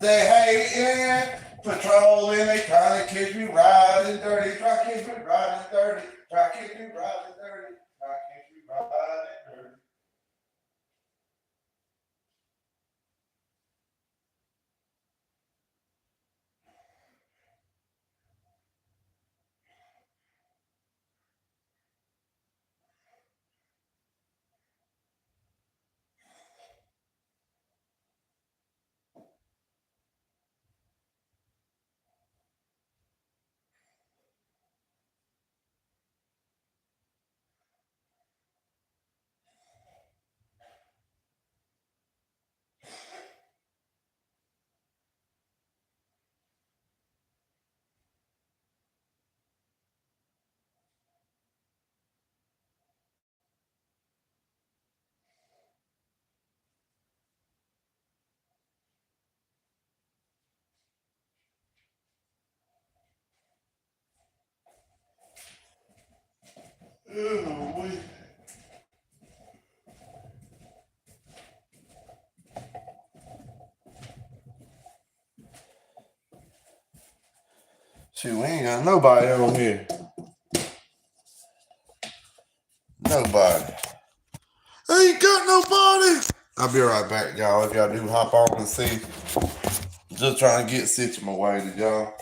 They hating, patrolling, they trying to catch me riding dirty, try to catch me riding dirty, try to catch me riding dirty, try to catch me riding dirty. Oh, we. Shoot, we ain't got nobody on here. Nobody. Ain't got nobody. I'll be right back, y'all. If y'all do hop on and see. Just trying to get situated, y'all.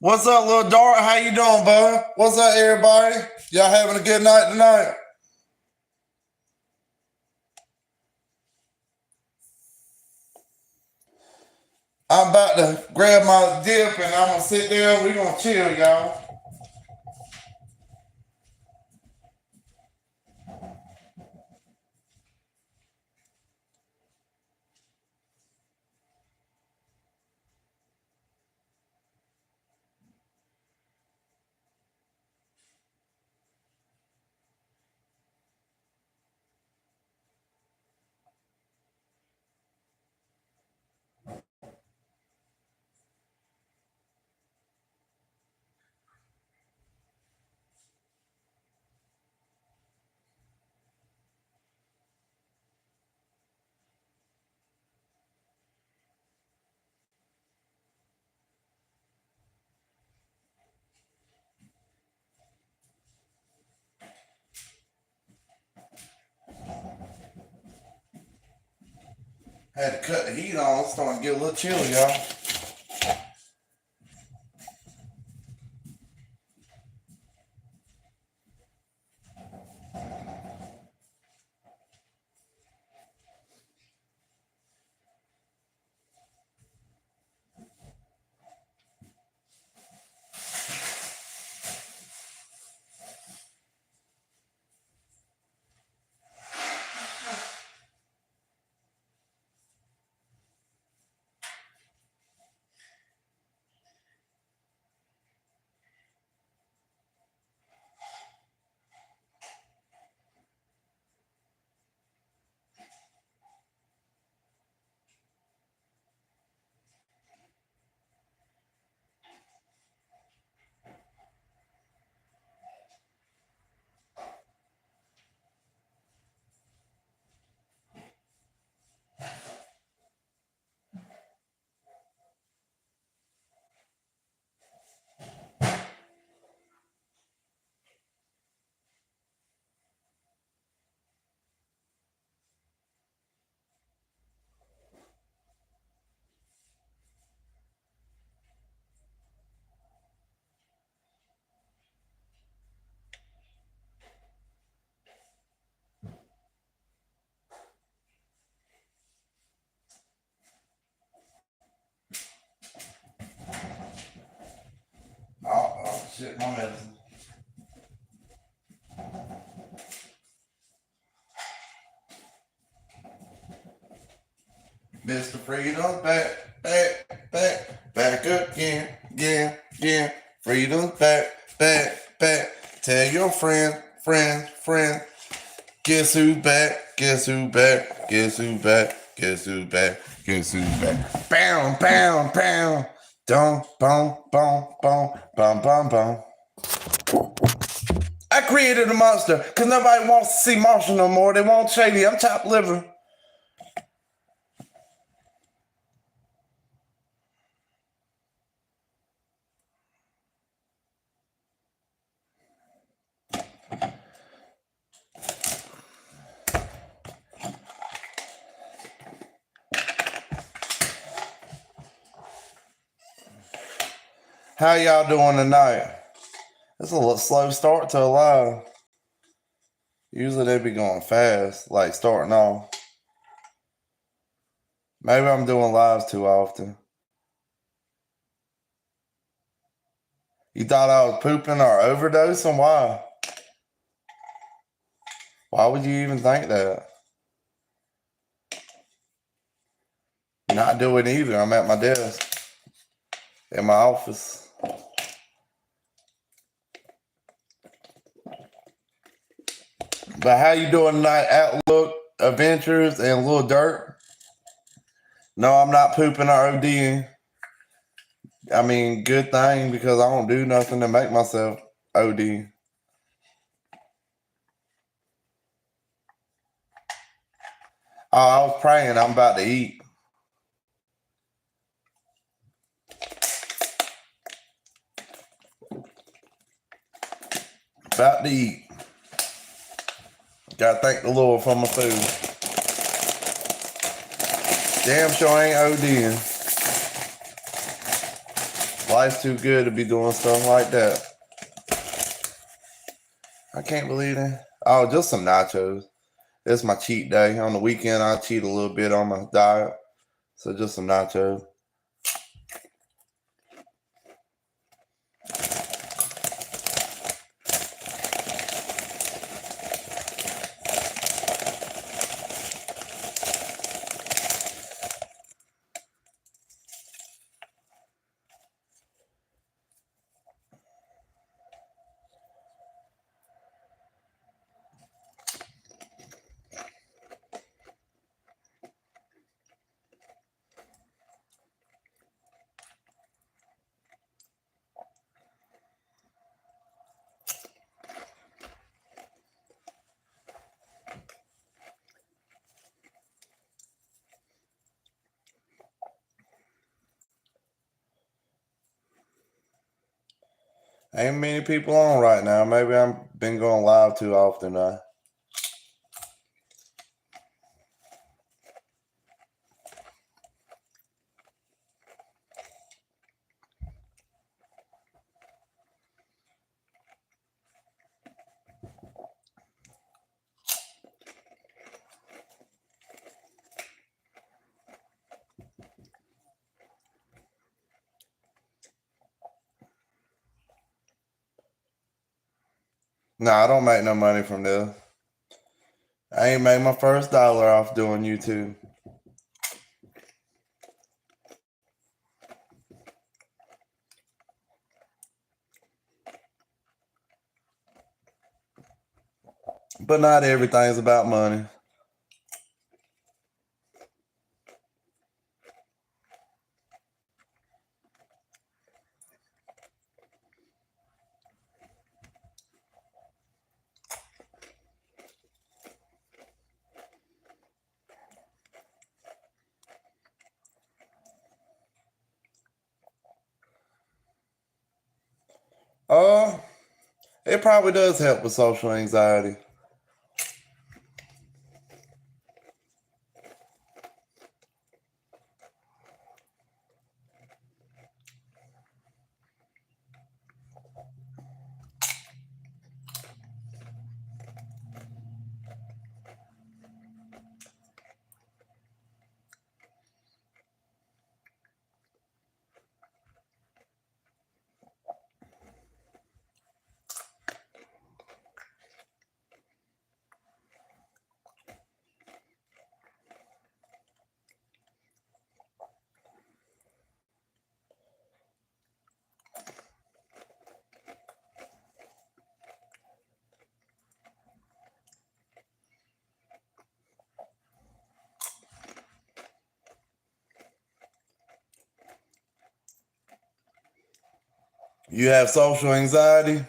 What's up, little Dart? How you doing, bud? What's up, everybody? Y'all having a good night tonight? I'm about to grab my dip and I'm gonna sit there. We're gonna chill, y'all. Had to cut the heat on. It's starting to get a little chilly, y'all. Oh, shit, my medicine. Mr. Freedom, back again. Freedom's back. Tell your friends. Guess who's back? Pound. Dum, bum. I created a monster because nobody wants to see Marshall no more. They want Shady. I'm top liver. How y'all doing tonight? It's a little slow start to a live. Usually they be going fast, like starting off. Maybe I'm doing lives too often. You thought I was pooping or overdosing? Why? Why would you even think that? Not doing either. I'm at my desk in my office. But how you doing tonight? Outlook, Adventures, and Little Dirt? No, I'm not pooping or ODing. I mean, good thing because I don't do nothing to make myself OD. Oh, I was praying. I'm about to eat. About to eat. Gotta thank the Lord for my food. Damn sure ain't ODing. Life's too good to be doing stuff like that. I can't believe it. Oh, just some nachos. It's my cheat day. On the weekend, I cheat a little bit on my diet. So just some nachos. Ain't many people on right now. Maybe I've been going live too often now. No, I don't make no money from this. I ain't made my first dollar off doing YouTube. But not everything's about money. It probably does help with social anxiety. You have social anxiety?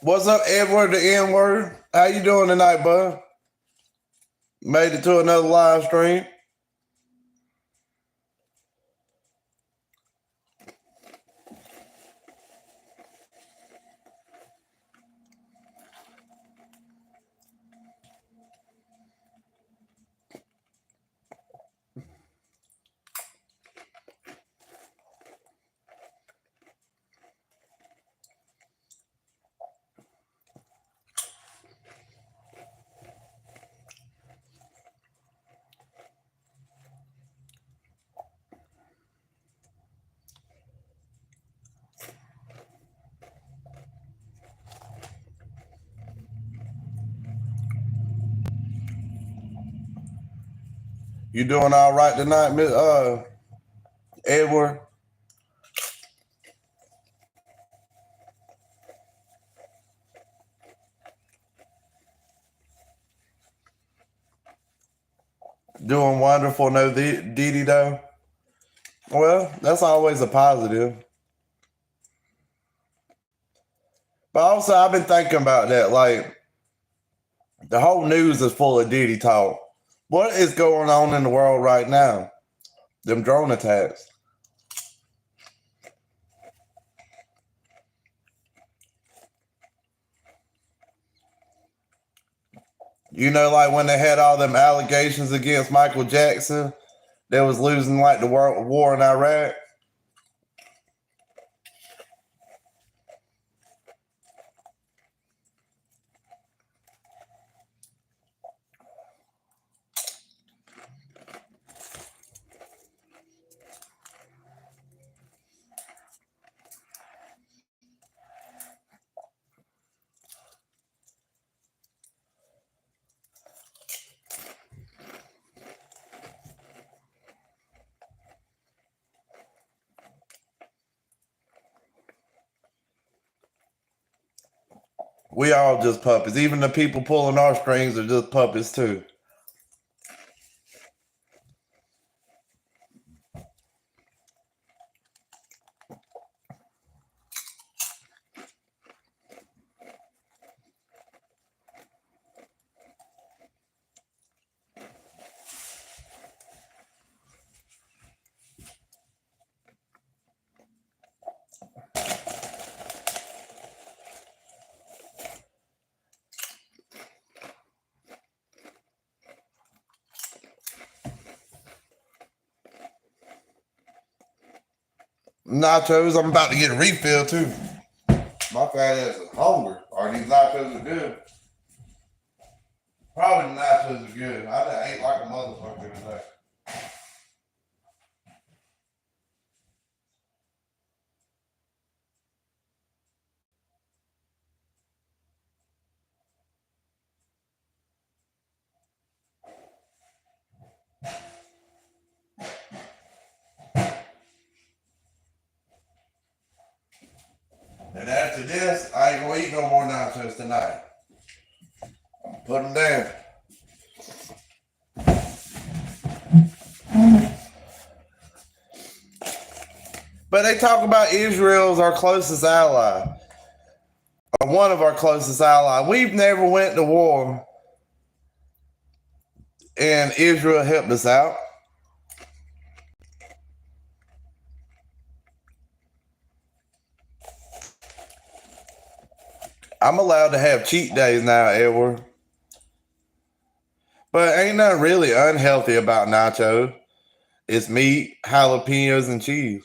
What's up, Edward, the N-word? How you doing tonight, bud? Made it to another live stream. You doing all right tonight, Miss Edward? Doing wonderful, no Didi though? Well, that's always a positive. But also, I've been thinking about that. Like, the whole news is full of Diddy talk. What is going on in the world right now? Them drone attacks. You know, like when they had all them allegations against Michael Jackson, they was losing like the war in Iraq. We all just puppets. Even the people pulling our strings are just puppets too. Nachos. I'm about to get a refill too. My fat ass is hungry. Are these nachos are good? Probably the nachos are good. I done ate like a motherfucker today. And after this, I ain't gonna eat no more nachos tonight. Put them down. But they talk about Israel's our closest ally. Or one of our closest allies. We've never went to war. And Israel helped us out. I'm allowed to have cheat days now, Edward. But ain't nothing really unhealthy about nachos. It's meat, jalapenos, and cheese.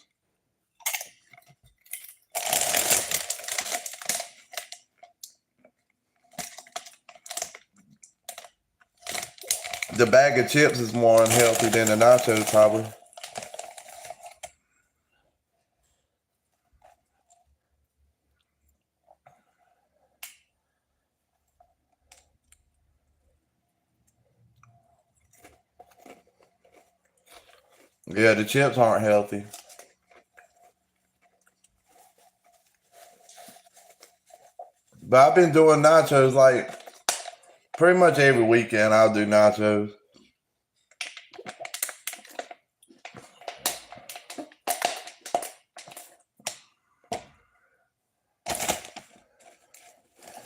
The bag of chips is more unhealthy than the nachos, probably. Yeah, the chips aren't healthy. But I've been doing nachos like pretty much every weekend. I'll do nachos.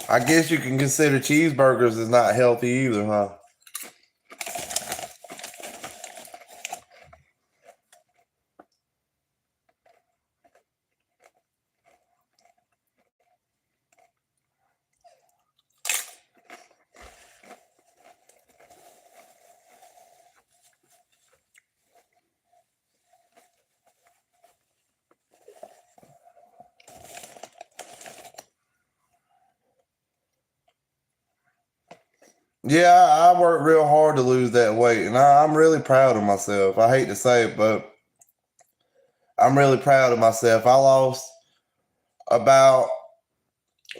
I guess you can consider cheeseburgers as not healthy either, huh? Yeah, I worked real hard to lose that weight, and I'm really proud of myself. I hate to say it, but I'm really proud of myself. I lost about,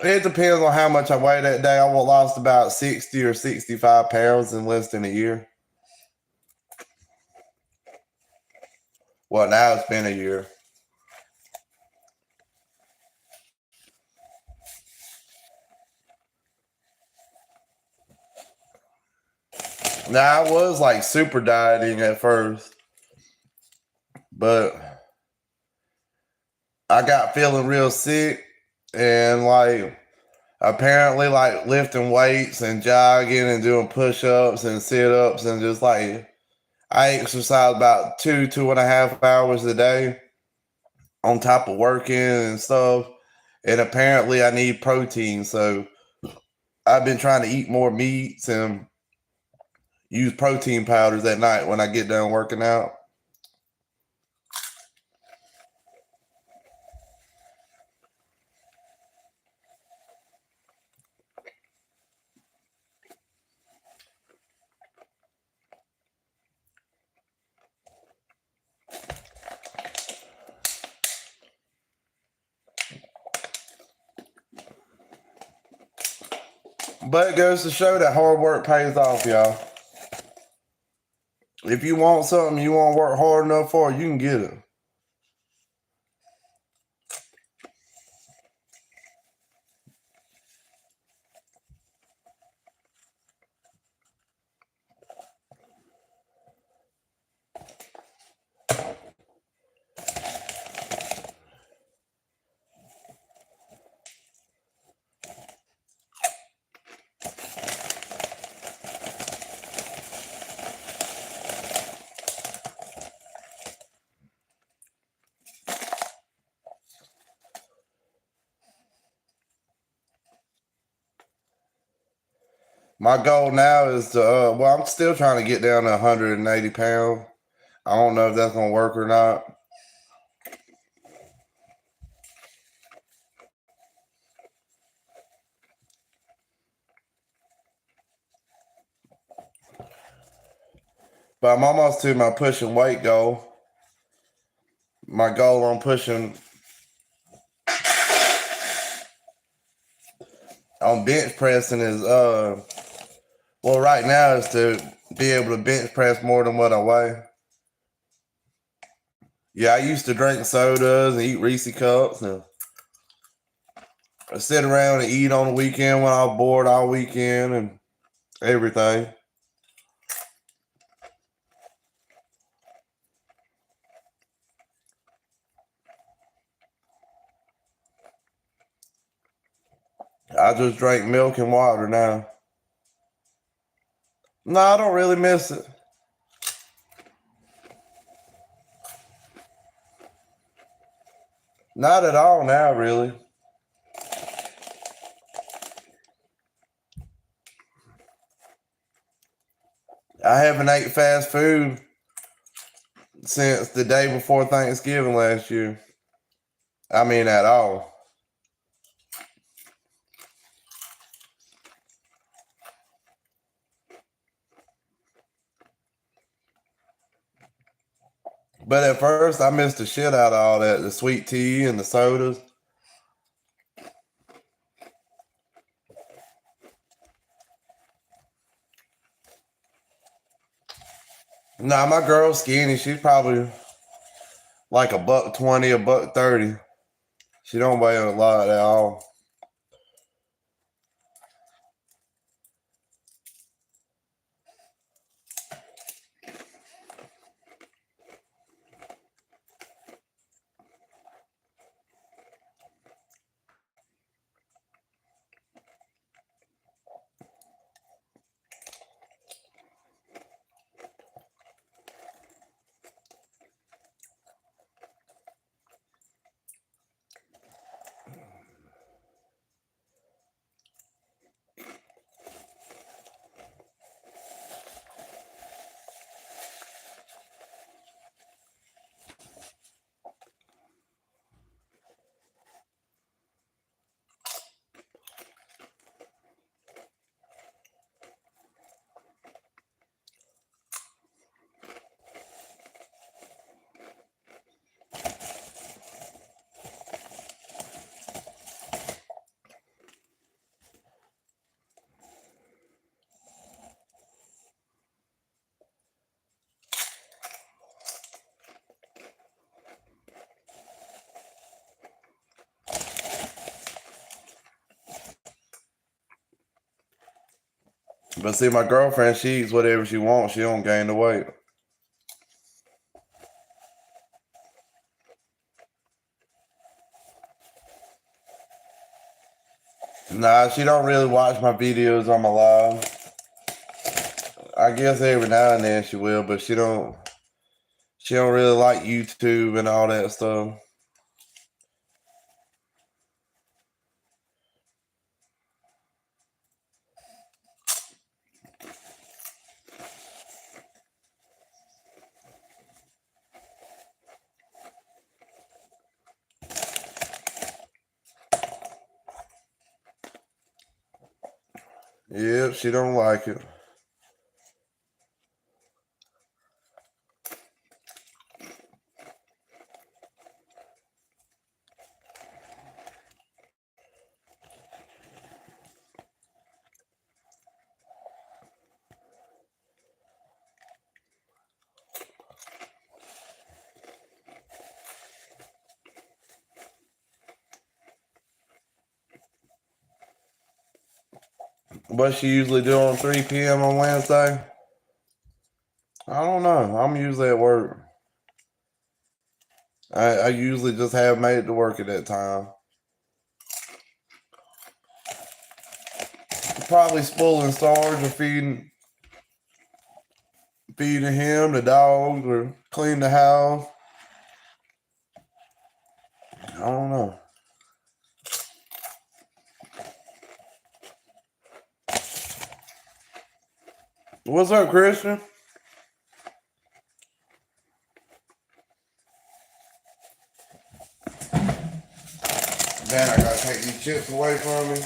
it depends on how much I weighed that day. I lost about 60 or 65 pounds in less than a year. Well, now it's been a year. Now, I was like super dieting at first, but I got feeling real sick and like apparently like lifting weights and jogging and doing push-ups and sit-ups and just like I exercise about 2.5 hours a day on top of working and stuff. And apparently I need protein. So I've been trying to eat more meats and use protein powders at night when I get done working out. But it goes to show that hard work pays off, y'all. If you want something you want to work hard enough for, you can get it. My goal now is to, well, I'm still trying to get down to 180 pounds. I don't know if that's going to work or not. But I'm almost to my pushing weight goal. My goal on pushing on bench pressing is well, right now is to be able to bench press more than what I weigh. Yeah, I used to drink sodas and eat Reese cups and sit around and eat on the weekend when I was bored all weekend and everything. I just drink milk and water now. No, I don't really miss it. Not at all now, really. I haven't ate fast food since the day before Thanksgiving last year. I mean, at all. But at first, I missed the shit out of all that, the sweet tea and the sodas. Nah, my girl's skinny. She's probably like $120, $130. She don't weigh a lot at all. But see, my girlfriend, she eats whatever she wants. She don't gain the weight. Nah, she don't really watch my videos on my live. I guess every now and then she will, but she don't really like YouTube and all that stuff. Yep, she don't like it. What she usually do on 3 p.m. on Wednesday? I don't know. I'm usually at work. I usually just have made it to work at that time. Probably spoiling Sarge or feeding him, the dogs, or clean the house. I don't know. What's up, Christian? Man, I gotta take these chips away from me.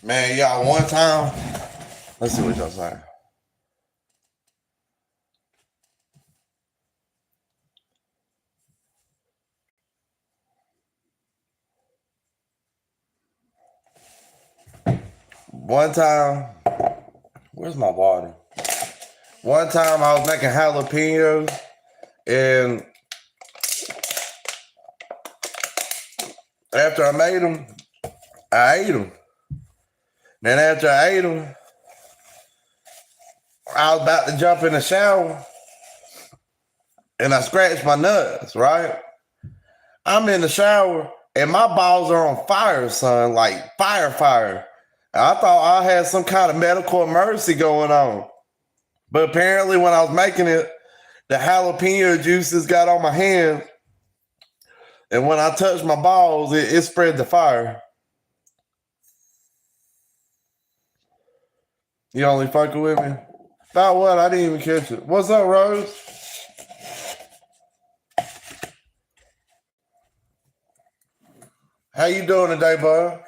Man, y'all, one time, let's see what y'all saying. One time, where's my water? One time I was making jalapenos, and after I made them, I ate them. Then after I ate them, I was about to jump in the shower, and I scratched my nuts, right? I'm in the shower, and my balls are on fire, son, like fire. I thought I had some kind of medical emergency going on. But apparently when I was making it, the jalapeno juices got on my hands, and when I touched my balls, it spread the fire. You only fucking with me? About what? I didn't even catch it. What's up, Rose? How you doing today, bud?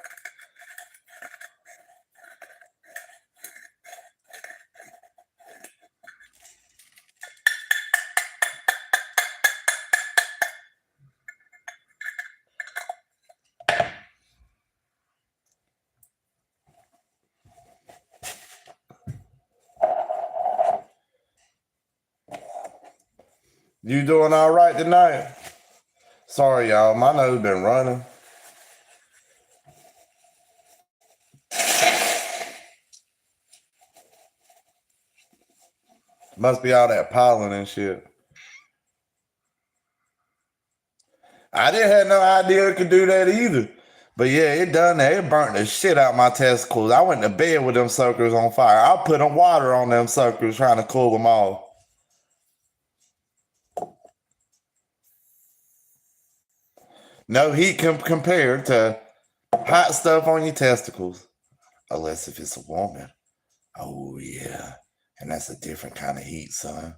You doing all right tonight? Sorry, y'all. My nose been running. Must be all that pollen and shit. I didn't have no idea it could do that either. But yeah, it done that. It burnt the shit out my testicles. I went to bed with them suckers on fire. I put them water on them suckers trying to cool them off. No heat compared to hot stuff on your testicles. Unless if it's a woman. Oh yeah. And that's a different kind of heat, son.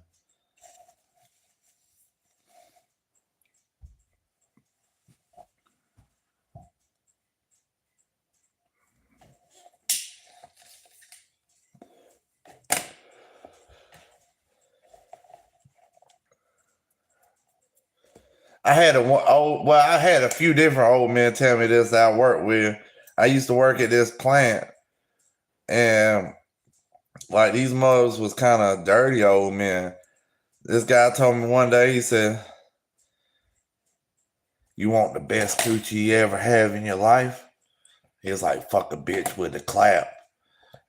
I had I had a few different old men tell me this that I worked with. I used to work at this plant, and like these mothers was kind of dirty old men. This guy told me one day, he said, "You want the best coochie you ever have in your life?" He was like, "Fuck a bitch with a clap."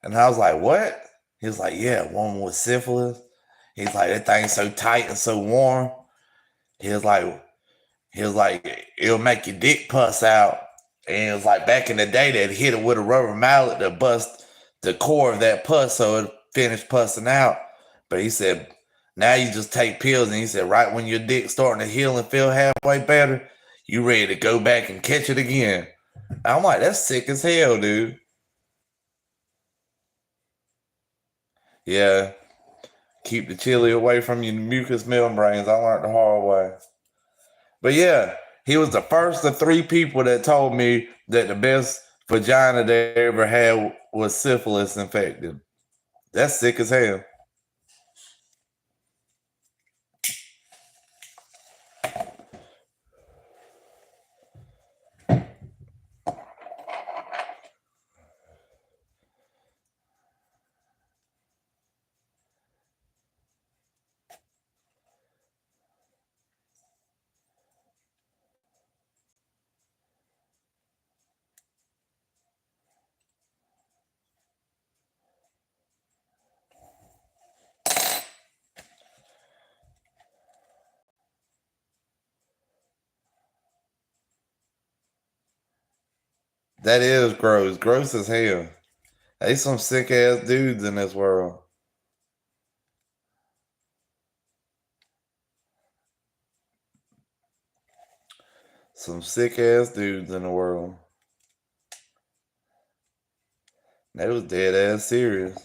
And I was like, "What?" He was like, "Yeah, one with syphilis." He's like, "That thing's so tight and so warm." He was like, it'll make your dick pus out. And it was like back in the day, they'd hit it with a rubber mallet to bust the core of that pus so it finished pussing out. But he said, now you just take pills. And he said, right when your dick's starting to heal and feel halfway better, you ready to go back and catch it again. I'm like, that's sick as hell, dude. Yeah, keep the chili away from your mucous membranes. I learned the hard way. But yeah, he was the first of three people that told me that the best vagina they ever had was syphilis infected. That's sick as hell. That is gross. Gross as hell. They some sick ass dudes in this world. Some sick ass dudes in the world. They was dead ass serious.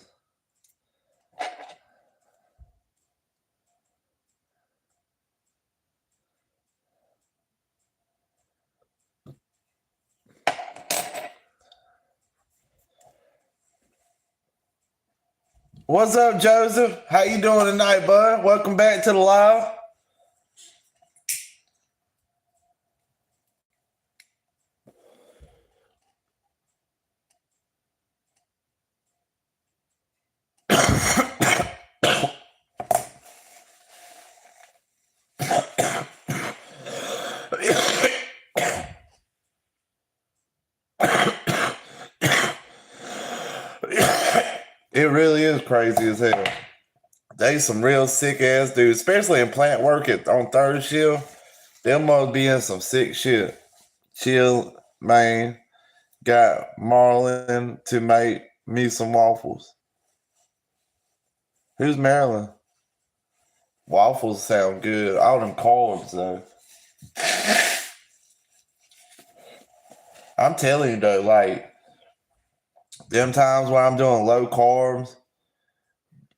What's up, Joseph? How you doing tonight, bud? Welcome back to the live. It really is crazy as hell. They some real sick ass dudes, especially in plant work on third shift. Them must be in some sick shit. Chill, man. Got Marlon to make me some waffles. Who's Maryland? Waffles sound good. All them carbs though. I'm telling you though, like them times where I'm doing low carbs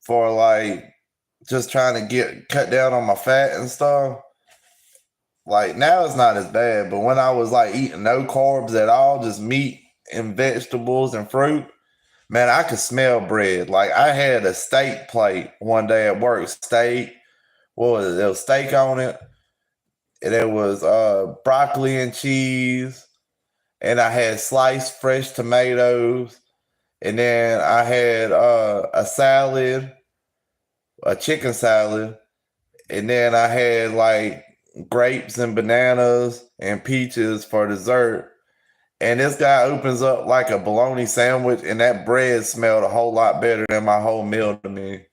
for like just trying to cut down on my fat and stuff. Like now it's not as bad, but when I was like eating no carbs at all, just meat and vegetables and fruit, man, I could smell bread. Like I had a steak plate one day at work. Steak, what was it? There was steak on it. And there was broccoli and cheese, and I had sliced fresh tomatoes, and then I had a salad, a chicken salad, and then I had like grapes and bananas and peaches for dessert. And this guy opens up like a bologna sandwich, and that bread smelled a whole lot better than my whole meal to me.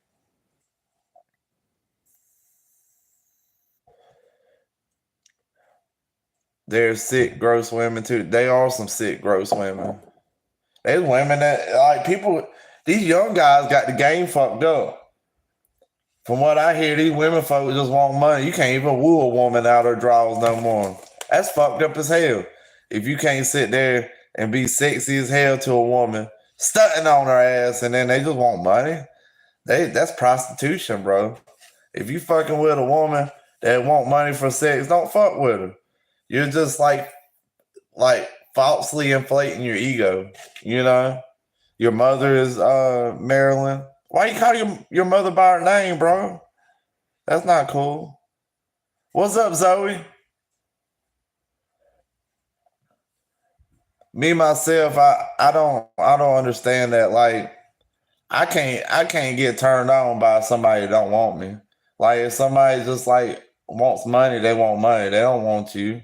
They're sick, gross women too. They are some sick, gross women. There's women that like people. These young guys got the game fucked up. From what I hear, these women folks just want money. You can't even woo a woman out her drawers no more. That's fucked up as hell. If you can't sit there and be sexy as hell to a woman, stunting on her ass, and then they just want money, that's prostitution, bro. If you fucking with a woman that want money for sex, don't fuck with her. You're just like falsely inflating your ego, you know? Your mother is Marilyn. Why you call your mother by her name, bro? That's not cool. What's up, Zoe? Me myself, I don't understand that. Like I can't get turned on by somebody that don't want me. Like if somebody just like wants money, they want money. They don't want you.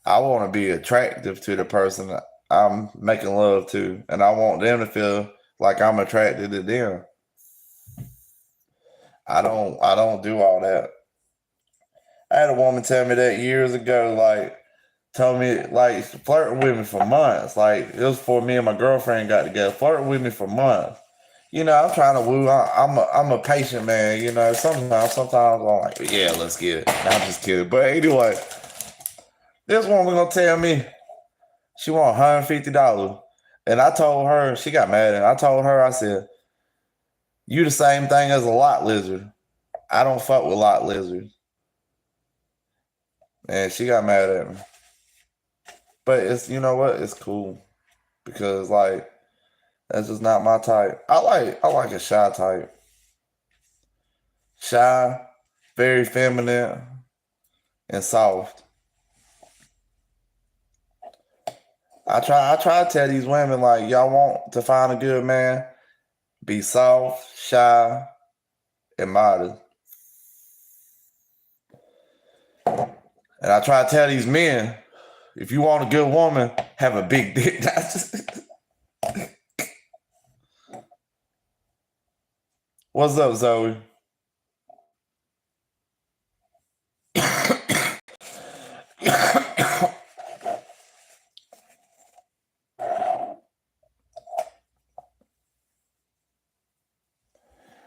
I want to be attractive to the person I'm making love to, and I want them to feel like I'm attracted to them. I don't do all that. I had a woman tell me that years ago, like told me like flirting with me for months. Like it was before me and my girlfriend got together, flirting with me for months. You know, I'm trying to woo. I'm a patient man. You know, sometimes I'm like, yeah, let's get it. No, I'm just kidding. But anyway, this woman gonna tell me she want $150, and I told her she got mad, and I told her I said, "You the same thing as a lot lizard. I don't fuck with lot lizards." And she got mad at me. But it's you know what? It's cool because like that's just not my type. I like a shy type. Shy, very feminine, and soft. I try to tell these women like y'all want to find a good man, be soft, shy, and modest. And I try to tell these men, if you want a good woman, have a big dick. What's up, Zoe?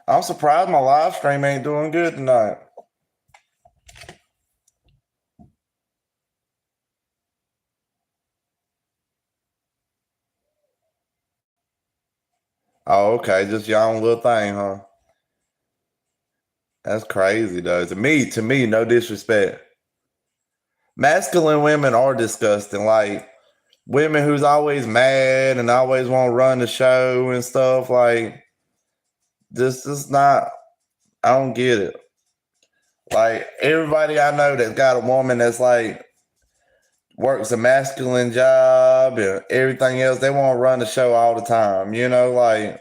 I'm surprised my live stream ain't doing good tonight. Oh, okay. Just your own little thing, huh? That's crazy though. To me, no disrespect. Masculine women are disgusting. Like women who's always mad and always want to run the show and stuff. Like This is not. I don't get it. Like everybody I know that's got a woman that's like works a masculine job and everything else, they want to run the show all the time. You know, like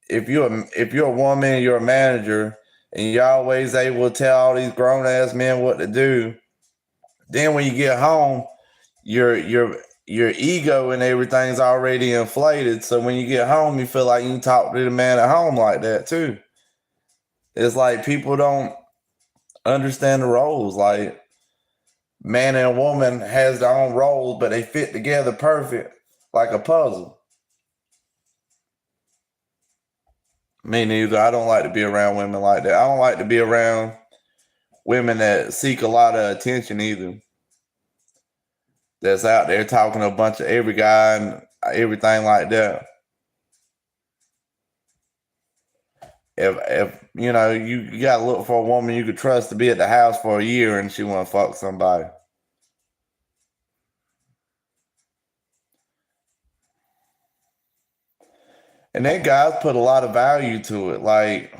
if you're a woman, you're a manager, and you're always able to tell all these grown ass men what to do. Then when you get home, your ego and everything's already inflated. So when you get home, you feel like you can talk to the man at home like that too. It's like people don't understand the roles. Like man and woman has their own roles, but they fit together perfect, like a puzzle. Me neither. I don't like to be around women like that. I don't like to be around women that seek a lot of attention either. That's out there talking to a bunch of every guy and everything like that. If you know you gotta look for a woman you could trust to be at the house for a year and she wanna fuck somebody. And then guys put a lot of value to it. Like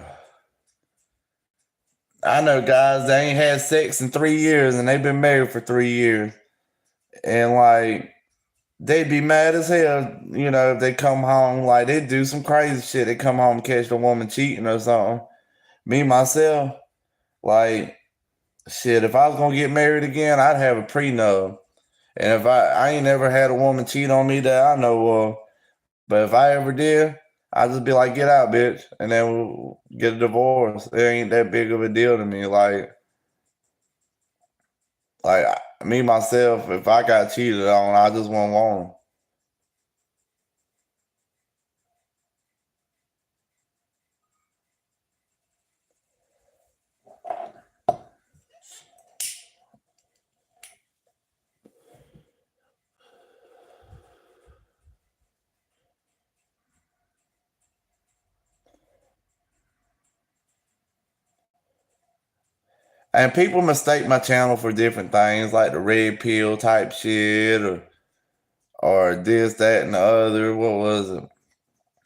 I know guys that ain't had sex in 3 years and they've been married for 3 years. And like they'd be mad as hell, you know, if they come home, like they do some crazy shit. They come home and catch the woman cheating or something. Me myself, like shit, if I was gonna get married again, I'd have a prenup. And if I ain't never had a woman cheat on me that I know of, but if I ever did, I'd just be like, get out, bitch, and then we'll get a divorce. It ain't that big of a deal to me. Like me myself, if I got cheated on, I just wouldn't want them. And people mistake my channel for different things, like the red pill type shit, or this, that, and the other. What was it?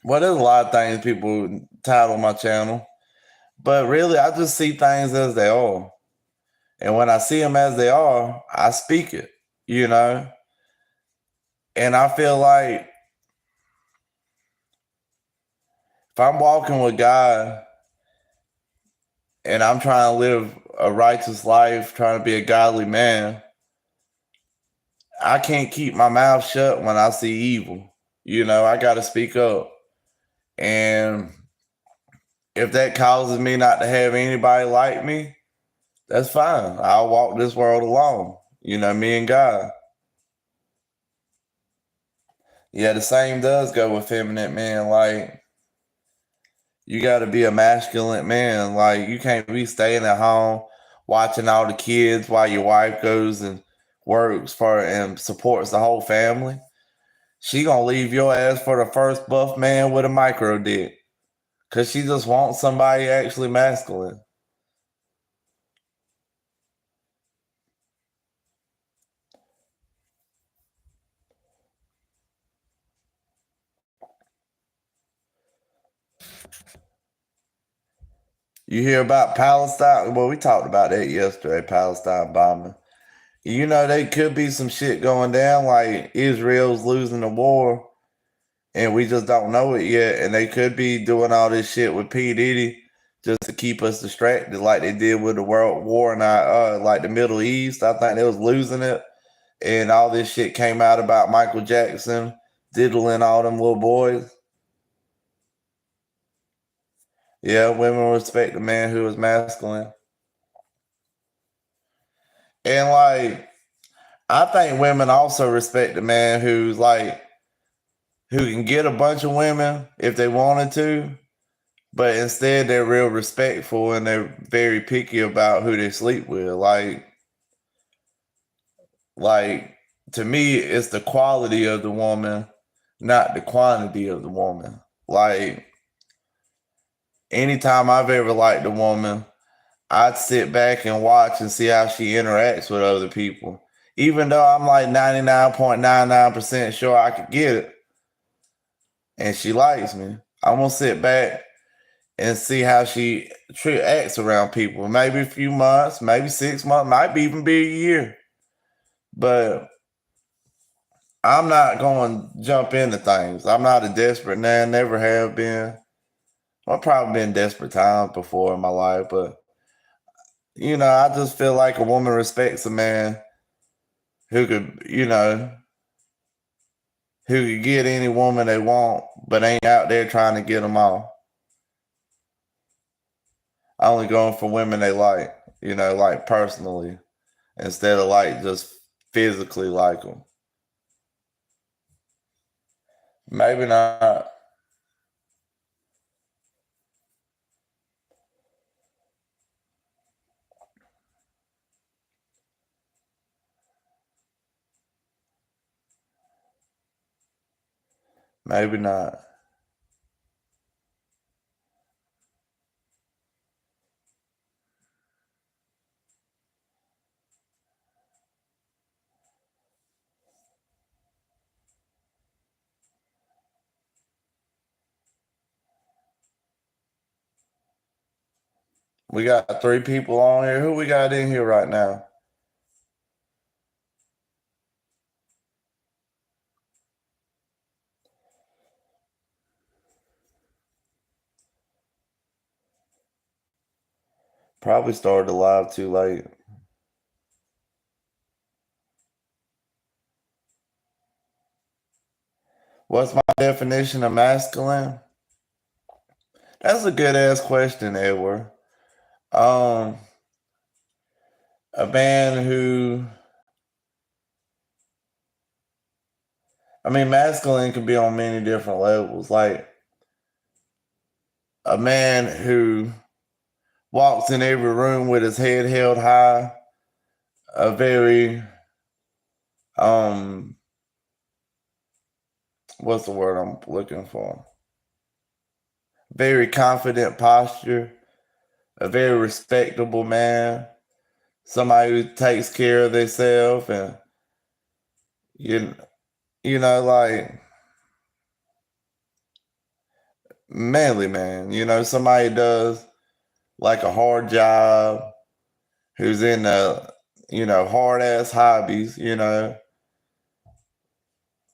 Well, there's a lot of things people title my channel, but really, I just see things as they are. And when I see them as they are, I speak it, you know? And I feel like if I'm walking with God and I'm trying to live a righteous life, trying to be a godly man, I can't keep my mouth shut when I see evil. You know, I got to speak up. And if that causes me not to have anybody like me, that's fine. I'll walk this world alone. You know, me and God. Yeah, the same does go with feminine men. Like, you got to be a masculine man. Like, you can't be staying at home watching all the kids while your wife goes and works for and supports the whole family. She gonna leave your ass for the first buff man with a micro dick, cause she just wants somebody actually masculine. You hear about Palestine? Well, we talked about that yesterday. Palestine bombing. You know, they could be some shit going down, like Israel's losing the war, and we just don't know it yet. And they could be doing all this shit with P Diddy just to keep us distracted, like they did with the World War and like the Middle East. I think they was losing it, and all this shit came out about Michael Jackson diddling all them little boys. Yeah, women respect a man who is masculine, and like I think women also respect a man who's like who can get a bunch of women if they wanted to, but instead they're real respectful and they're very picky about who they sleep with. Like to me, it's the quality of the woman, not the quantity of the woman. Like anytime I've ever liked a woman, I'd sit back and watch and see how she interacts with other people. Even though I'm like 99.99% sure I could get it and she likes me, I'm gonna sit back and see how she acts around people. Maybe a few months, maybe 6 months, might even be a year. But I'm not going to jump into things. I'm not a desperate man, never have been. I've probably been desperate times before in my life, but I just feel like a woman respects a man who could, who could get any woman they want, but ain't out there trying to get them all. Only going for women they like, like personally, instead of like just physically like them. Maybe not. Maybe not. We got 3 people on here. Who we got in here right now? Probably started the live too late. What's my definition of masculine? That's a good ass question, Edward. A man who, masculine can be on many different levels. Like a man who walks in every room with his head held high, a very, what's the word I'm looking for? Very confident posture, a very respectable man, somebody who takes care of themselves, and like manly man. Somebody does like a hard job, who's in hard ass hobbies.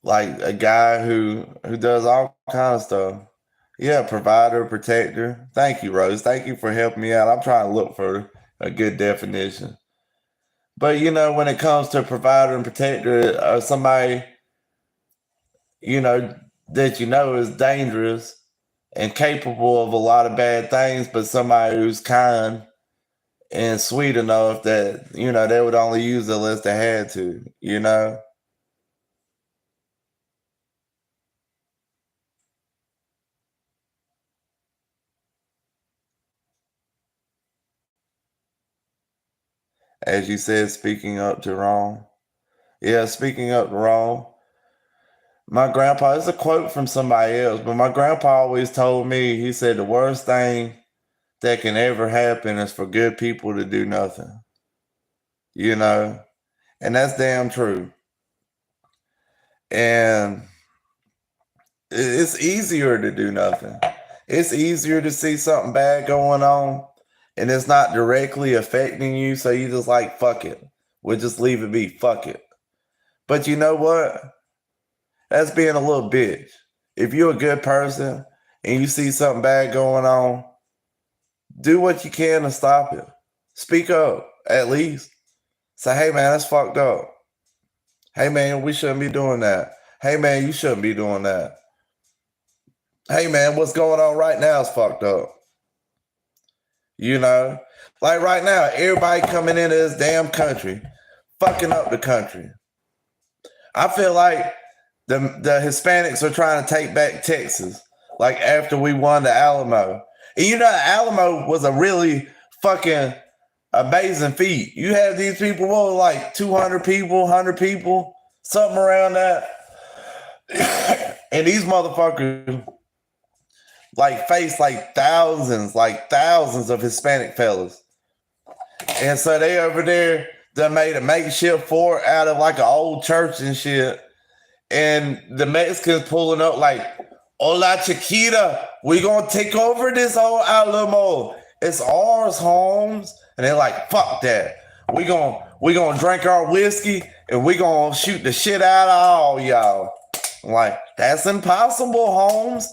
Like a guy who does all kind of stuff. Yeah, provider, protector. Thank you, Rose. Thank you for helping me out. I'm trying to look for a good definition. But when it comes to provider and protector, somebody that is dangerous and capable of a lot of bad things, but somebody who's kind and sweet enough that they would only use it unless they had to. As you said, speaking up to wrong. Yeah, speaking up to wrong. My grandpa, it's a quote from somebody else, but my grandpa always told me, he said, the worst thing that can ever happen is for good people to do nothing. And that's damn true. And it's easier to do nothing. It's easier to see something bad going on and it's not directly affecting you. So you just like, fuck it. We'll just leave it be. Fuck it. But you know what? That's being a little bitch. If you're a good person and you see something bad going on, do what you can to stop it. Speak up, at least. Say, hey man, that's fucked up. Hey man, we shouldn't be doing that. Hey man, you shouldn't be doing that. Hey man, what's going on right now is fucked up. Like right now, everybody coming into this damn country, fucking up the country. I feel like the Hispanics are trying to take back Texas, like after we won the Alamo. And the Alamo was a really fucking amazing feat. You had these people, like 200 people, 100 people, something around that. And these motherfuckers face like thousands of Hispanic fellas. And so they over there, they made a makeshift fort out of like an old church and shit. And the Mexicans pulling up like Hola Chiquita, we gonna take over this whole Alamo. It's ours, Holmes. And they're like, fuck that. We gonna drink our whiskey and we gonna shoot the shit out of all y'all. I'm like, that's impossible, Holmes.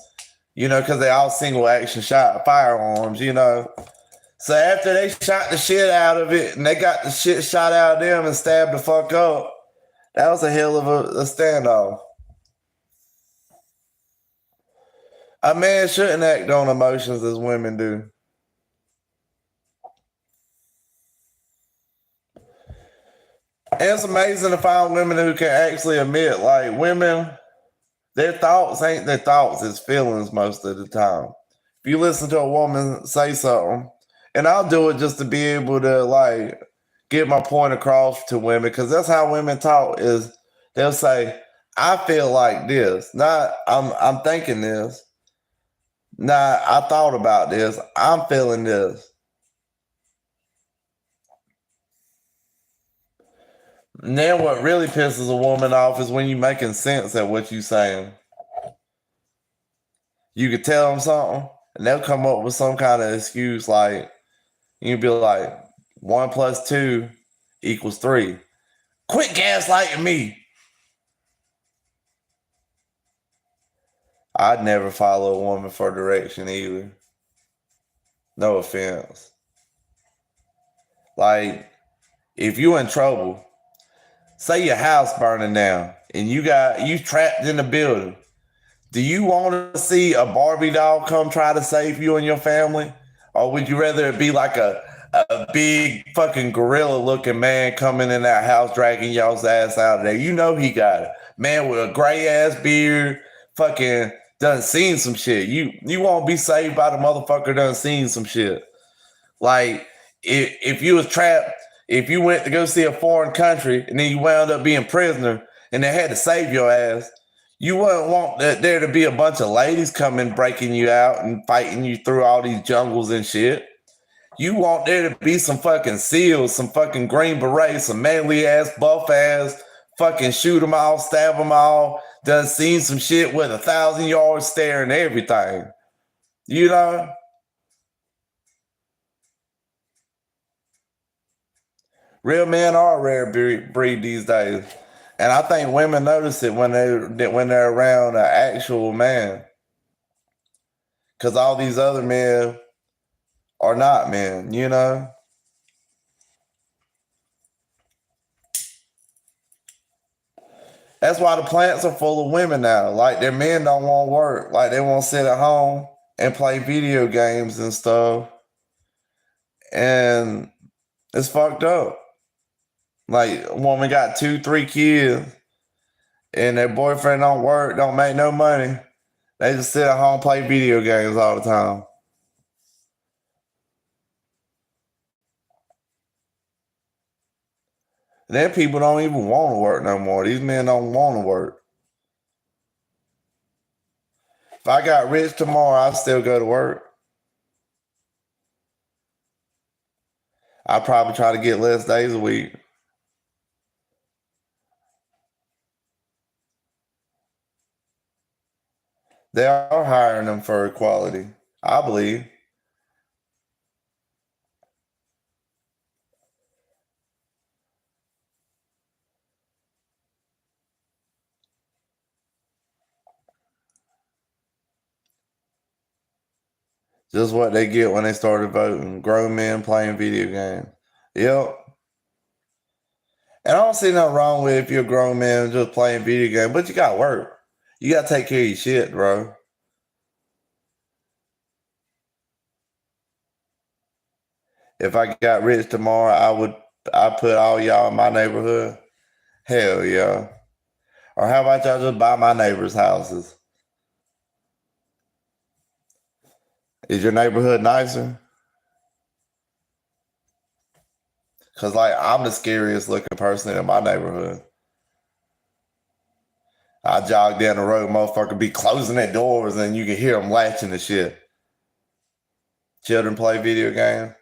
Because they all single action shot firearms, So after they shot the shit out of it and they got the shit shot out of them and stabbed the fuck up, that was a hell of a standoff. A man shouldn't act on emotions as women do. And it's amazing to find women who can actually admit, like, women, their thoughts ain't their thoughts, it's feelings most of the time. If you listen to a woman say something, and I'll do it just to be able to, like, get my point across to women, because that's how women talk, is they'll say, I feel like this. Not, I'm thinking this. Not, I thought about this. I'm feeling this. And then what really pisses a woman off is when you making sense at what you saying. You could tell them something, and they'll come up with some kind of excuse like, you'd be like, 1 + 2 = 3. Quit gaslighting me. I'd never follow a woman for direction either. No offense. Like, if you in trouble, say your house burning down and you trapped in the building, do you want to see a Barbie doll come try to save you and your family? Or would you rather it be like a big fucking gorilla looking man coming in that house dragging y'all's ass out of there? You know he got it. Man with a gray ass beard, fucking done seen some shit. You won't be saved by the motherfucker done seen some shit. Like, if you was trapped, if you went to go see a foreign country and then you wound up being prisoner and they had to save your ass, you wouldn't want there to be a bunch of ladies coming breaking you out and fighting you through all these jungles and shit. You want there to be some fucking SEALs, some fucking Green Berets, some manly ass, buff ass, fucking shoot them all, stab them all, done seen some shit with 1,000-yard stare and everything. You know? Real men are a rare breed these days. And I think women notice it when they're around an actual man. Because all these other men are not men, you know? That's why the plants are full of women now. Like, their men don't want to work. Like, they want to sit at home and play video games and stuff. And it's fucked up. Like, a woman got 2, 3 kids, and their boyfriend don't work, don't make no money. They just sit at home, play video games all the time. Then people don't even want to work no more. These men don't want to work. If I got rich tomorrow, I'd still go to work. I'd probably try to get less days a week. They are hiring them for equality, I believe. Just what they get when they started voting. Grown men playing video games. Yep. And I don't see nothing wrong with if you're a grown man just playing video games, but you got to work. You got to take care of your shit, bro. If I got rich tomorrow, I'd put all y'all in my neighborhood. Hell yeah. Or how about y'all just buy my neighbors' houses? Is your neighborhood nicer? Because, like, I'm the scariest looking person in my neighborhood. I jog down the road, motherfucker be closing their doors and you can hear them latching the shit. Children play video games.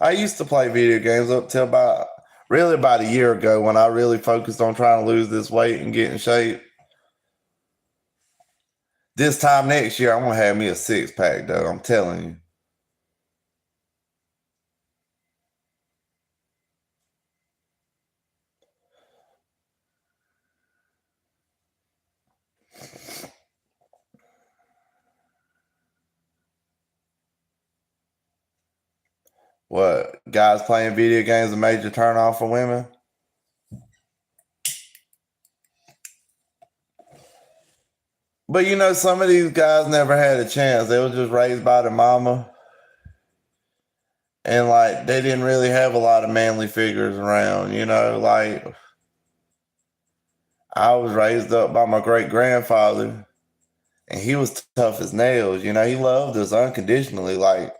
I used to play video games up till about a year ago when I really focused on trying to lose this weight and get in shape. This time next year, I'm gonna have me a 6-pack, though. I'm telling you. What, guys playing video games a major turn off for women? But you know, some of these guys never had a chance. They were just raised by their mama. And like they didn't really have a lot of manly figures around, you know, like I was raised up by my great grandfather and he was tough as nails, you know, he loved us unconditionally, like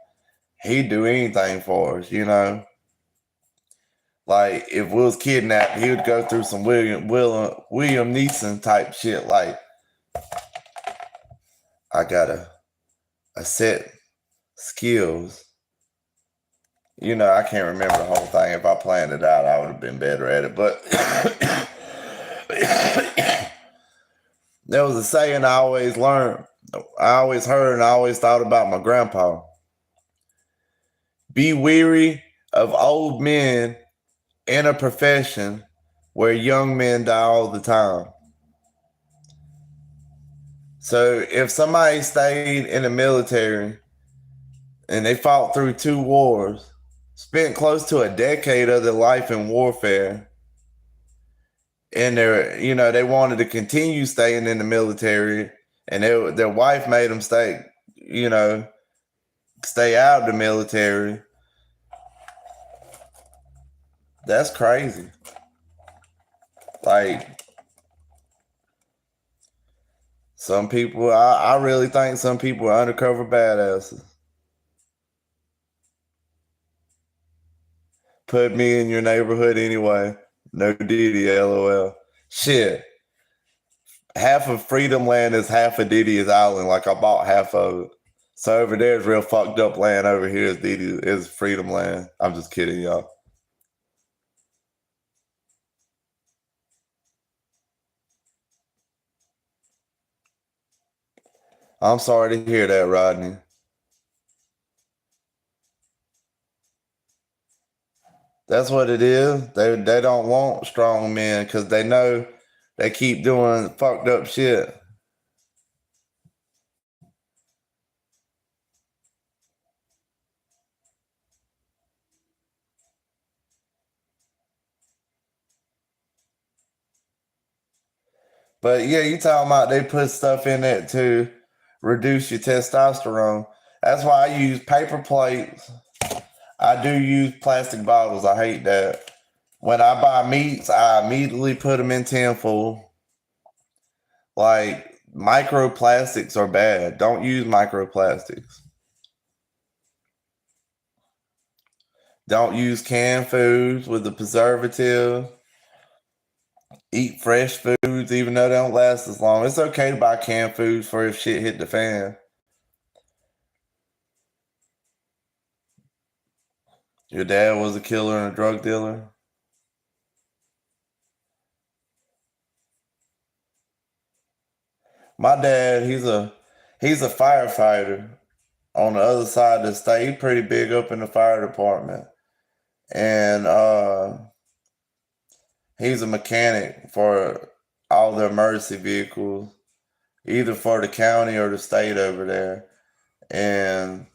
he'd do anything for us, you know. Like if we was kidnapped, he would go through some William Neeson type shit. Like I got a set skills. You know, I can't remember the whole thing. If I planned it out, I would have been better at it. But there was a saying I always learned, I always heard, and I always thought about my grandpa. Be weary of old men in a profession where young men die all the time. So if somebody stayed in the military and they fought through 2 wars, spent close to a decade of their life in warfare, and they wanted to continue staying in the military, and their wife made them stay out of the military. That's crazy. Like some people, I really think some people are undercover badasses. Put me in your neighborhood anyway. No Diddy, LOL. Shit. Half of Freedom Land is half of Diddy's island. Like I bought half of it. So over there is real fucked up land. Over here is Freedom Land. I'm just kidding, y'all. I'm sorry to hear that, Rodney. That's what it is. They don't want strong men because they know they keep doing fucked up shit. But yeah, you talking about they put stuff in it to reduce your testosterone. That's why I use paper plates. I do use plastic bottles. I hate that. When I buy meats, I immediately put them in tinfoil. Like microplastics are bad. Don't use microplastics. Don't use canned foods with the preservative. Eat fresh foods, even though they don't last as long. It's okay to buy canned foods for if shit hit the fan. Your dad was a killer and a drug dealer. My dad, he's a firefighter on the other side of the state. He's pretty big up in the fire department. And he's a mechanic for all the emergency vehicles, either for the county or the state over there. And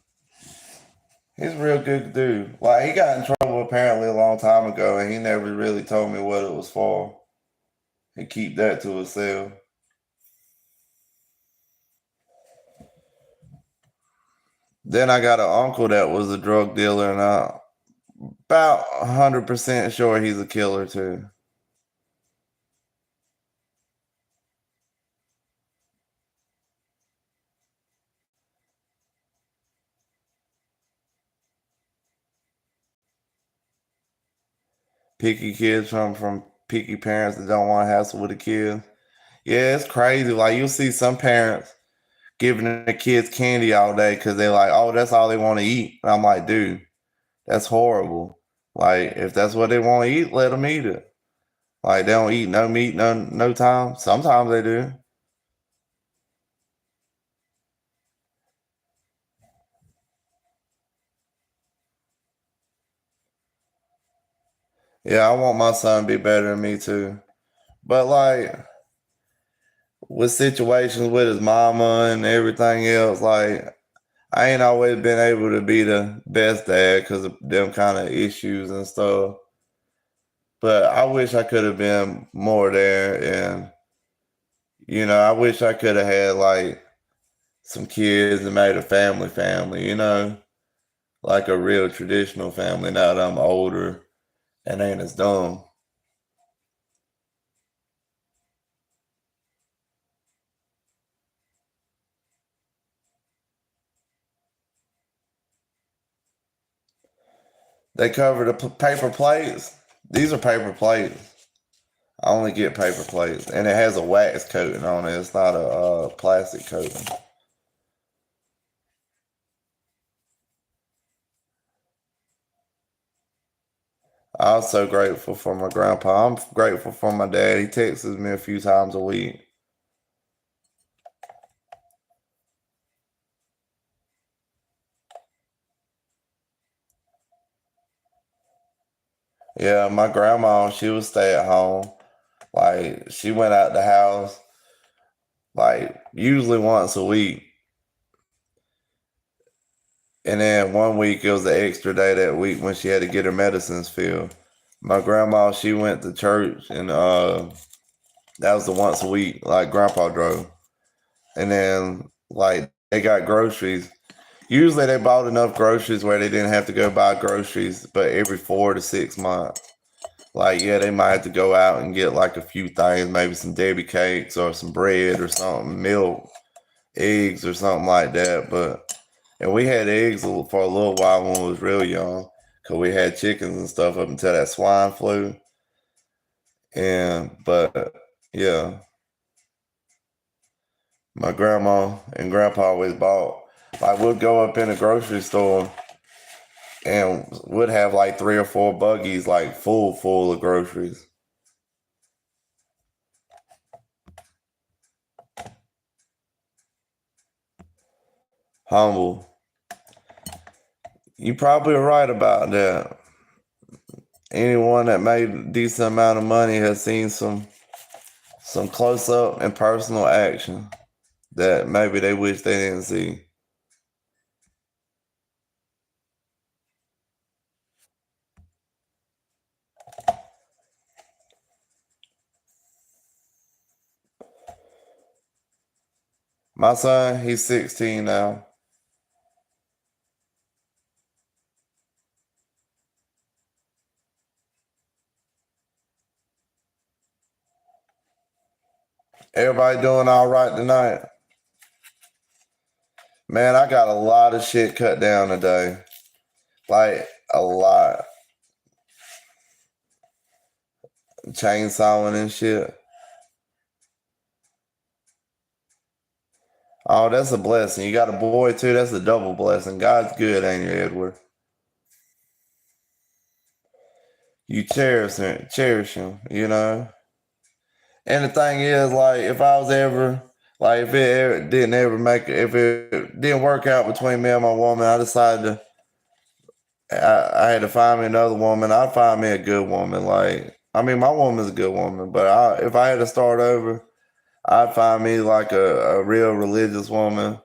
he's a real good dude. Like he got in trouble apparently a long time ago, and he never really told me what it was for. He keep that to himself. Then I got an uncle that was a drug dealer, and I'm about 100% sure he's a killer too. Picky kids from picky parents that don't want to hassle with the kids. Yeah, it's crazy. Like you'll see some parents giving their kids candy all day because they're like, oh, that's all they want to eat. And I'm like, dude, that's horrible. Like if that's what they want to eat, let them eat it. Like they don't eat no meat, no time. Sometimes they do. Yeah, I want my son to be better than me too. But like with situations with his mama and everything else, like I ain't always been able to be the best dad because of them kind of issues and stuff. But I wish I could have been more there, and I wish I could have had like some kids and made a family, like a real traditional family. Now that I'm older and ain't as dumb. They cover the paper plates. These are paper plates. I only get paper plates, and it has a wax coating on it. It's not a plastic coating. I'm so grateful for my grandpa. I'm grateful for my dad. He texts me a few times a week. Yeah, my grandma, she would stay at home. Like she went out the house like usually once a week. And then one week it was the extra day that week when she had to get her medicines filled. My grandma, she went to church and that was the once a week, like grandpa drove. And then like they got groceries. Usually they bought enough groceries where they didn't have to go buy groceries, but every 4 to 6 months. Like, yeah, they might have to go out and get like a few things, maybe some Debbie cakes or some bread or something, milk, eggs or something like that. And we had eggs for a little while when we was real young, because we had chickens and stuff up until that swine flu. But yeah, my grandma and grandpa always bought. Like, we'd go up in a grocery store and would have like 3 or 4 buggies, like full of groceries. Humble. You probably are right about that. Anyone that made a decent amount of money has seen some close up and personal action that maybe they wish they didn't see. My son, he's 16 now. Everybody doing all right tonight? Man, I got a lot of shit cut down today. Like a lot. Chainsawing and shit. Oh, that's a blessing. You got a boy too? That's a double blessing. God's good, ain't you, Edward? You cherish him. And the thing is, like, if I was ever, like, if it didn't ever if it didn't work out between me and my woman, I decided I had to find me another woman. I'd find me a good woman. Like, I mean, my woman's a good woman, but if I had to start over, I'd find me like a real religious woman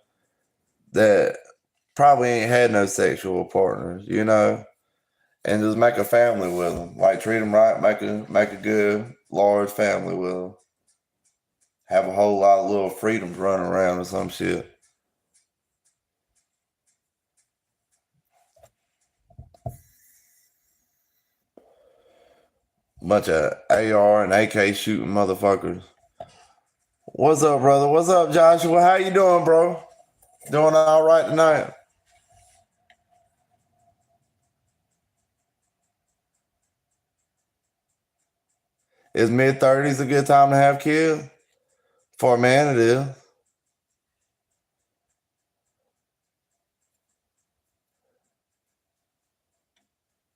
that probably ain't had no sexual partners, and just make a family with them. Like, treat them right, make a good large family with them. Have a whole lot of little freedoms running around or some shit. Bunch of AR and AK shooting motherfuckers. What's up, brother? What's up, Joshua? How you doing, bro? Doing all right tonight? Is mid-30s a good time to have kids? For a man, it is.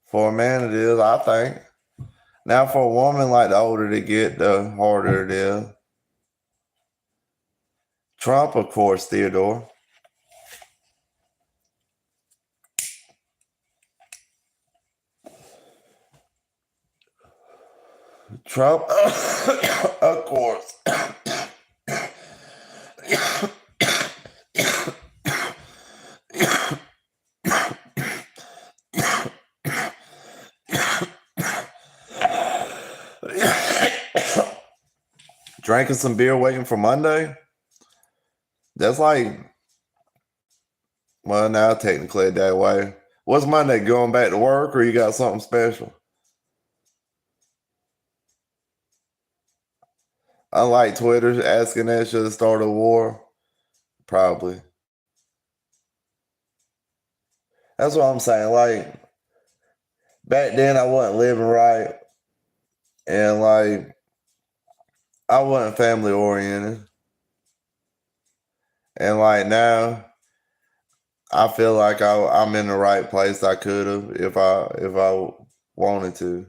For a man, it is, I think. Now, for a woman, like the older they get, the harder it is. Trump, of course, Theodore. Trump, of course. Drinking some beer waiting for Monday? That's like, well, now technically that way. What's Monday? Going back to work or you got something special? Unlike Twitter asking that should have started a war. Probably. That's what I'm saying. Like, back then I wasn't living right. And like, I wasn't family oriented. And like now, I feel like I'm in the right place. I could have if I wanted to.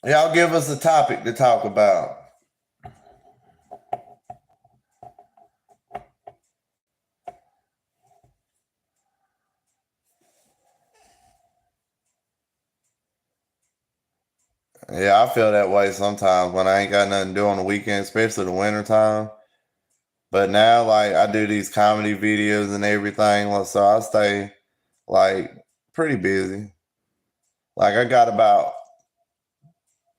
Y'all give us a topic to talk about. Yeah, I feel that way sometimes when I ain't got nothing to do on the weekend, especially the winter time. But now, like, I do these comedy videos and everything, so I stay like pretty busy. Like, I got about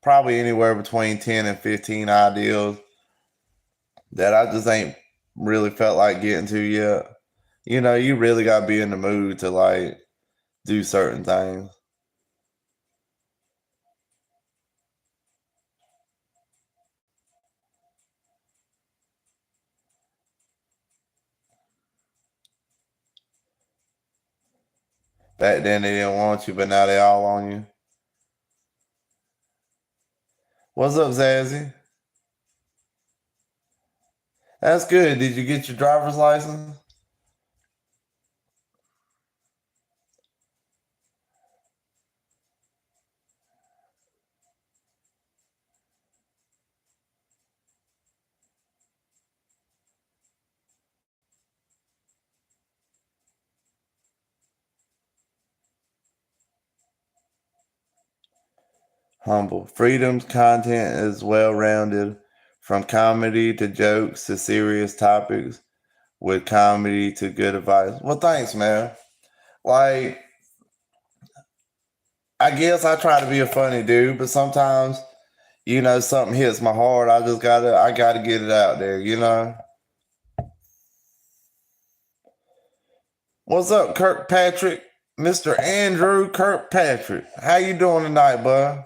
probably anywhere between 10 and 15 ideas that I just ain't really felt like getting to yet. You know, you really got to be in the mood to like do certain things. Back then they didn't want you, but now they all on you. What's up, Zazzy? That's good. Did you get your driver's license? Humble. Freedom's content is well rounded, from comedy to jokes to serious topics, with comedy to good advice. Well, thanks, man. Like, I guess I try to be a funny dude, but sometimes, you know, something hits my heart. I gotta get it out there, you know? What's up, Kirkpatrick? Mr. Andrew Kirkpatrick. How you doing tonight, bud?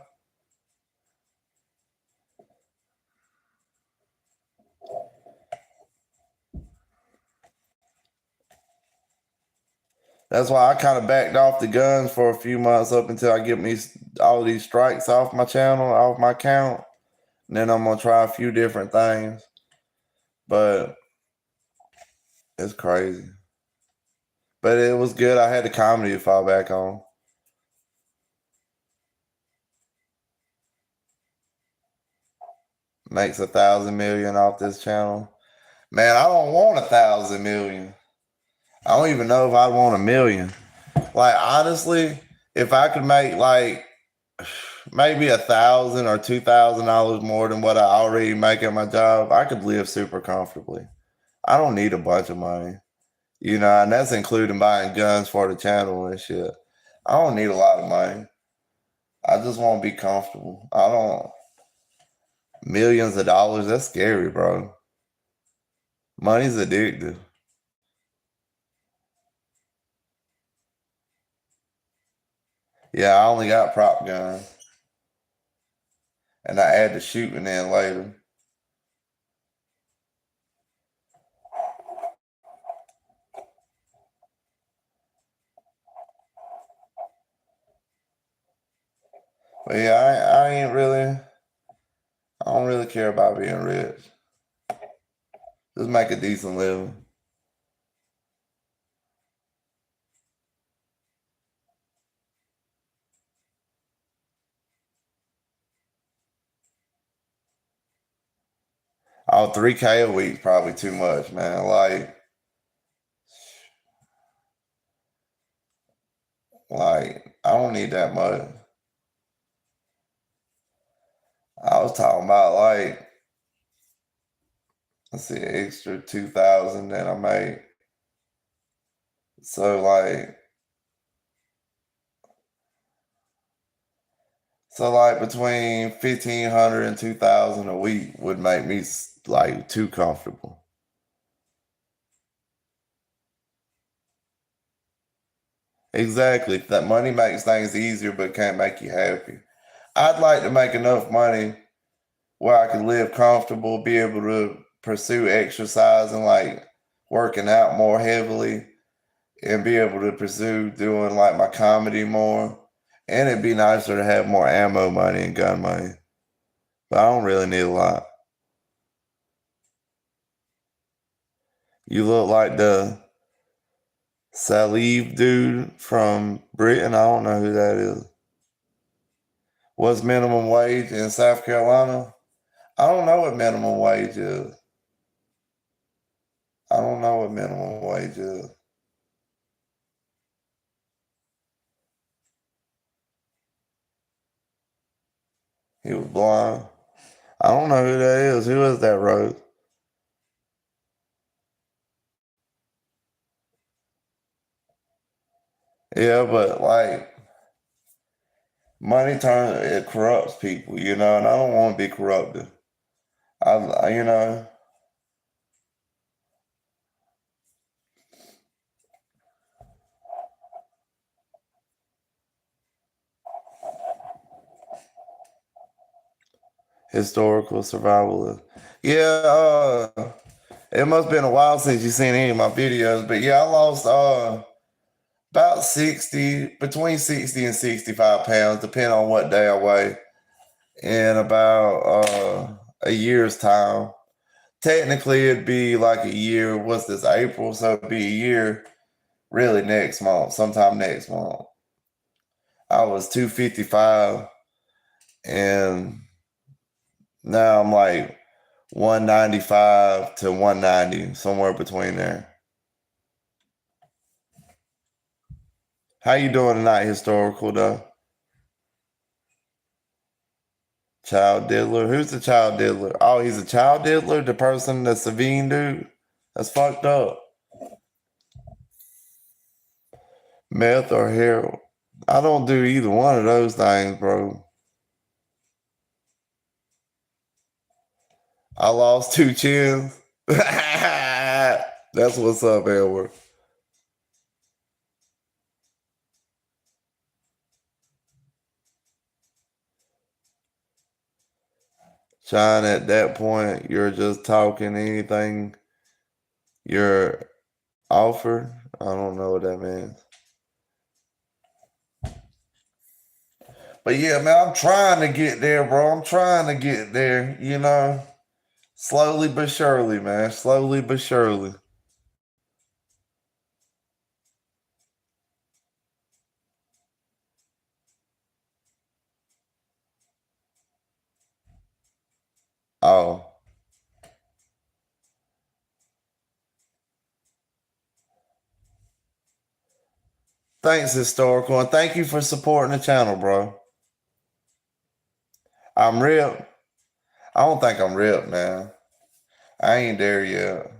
That's why I kind of backed off the guns for a few months up until I get me all these strikes off my channel, off my account. And then I'm gonna try a few different things. But it's crazy. But it was good. I had the comedy to fall back on. Makes 1,000 million off this channel. Man, I don't want 1,000 million. I don't even know if I'd want 1 million. Like, honestly, if I could make like maybe 1,000 or $2,000 more than what I already make at my job, I could live super comfortably. I don't need a bunch of money, you know, and that's including buying guns for the channel and shit. I don't need a lot of money. I just want to be comfortable. I don't millions of dollars. That's scary, bro. Money's addictive. Yeah, I only got prop guns, and I add the shooting in later. But yeah, I ain't really. I don't really care about being rich. Just make a decent living. Oh, 3K a week probably too much, man. Like I don't need that much. I was talking about like, let's see, extra 2,000 that I made. So like between 1,500 and 2,000 a week would make me like too comfortable. Exactly. That money makes things easier, but can't make you happy. I'd like to make enough money where I could live comfortable, be able to pursue exercise and like working out more heavily, and be able to pursue doing like my comedy more. And it'd be nicer to have more ammo money and gun money. But I don't really need a lot. You look like the Salif dude from Britain. I don't know who that is. What's minimum wage in South Carolina? I don't know what minimum wage is. I don't know what minimum wage is. He was blind. I don't know who that is. Who is that, Rose? Yeah, but like it corrupts people, and I don't want to be corrupted. You know, historical survivalist. Yeah, it must have been a while since you seen any of my videos, but yeah, I lost about 60, between 60 and 65 pounds, depending on what day I weigh, in about a year's time. Technically, it'd be like a year. What's this, April? So it'd be a year, really, next month, sometime next month. I was 255, and now I'm like 195 to 190, somewhere between there. How you doing tonight, historical, though? Child diddler? Who's the child diddler? Oh, he's a child diddler? The person, the Savine dude? That's fucked up. Meth or heroin? I don't do either one of those things, bro. I lost 2 chins. That's what's up, Edward. Shine, at that point, you're just talking anything you're offered. I don't know what that means. But yeah, man, I'm trying to get there, bro. I'm trying to get there. Slowly but surely, man. Slowly but surely. Oh, thanks, historical, and thank you for supporting the channel, bro. I'm ripped. I don't think I'm ripped, man. I ain't there yet.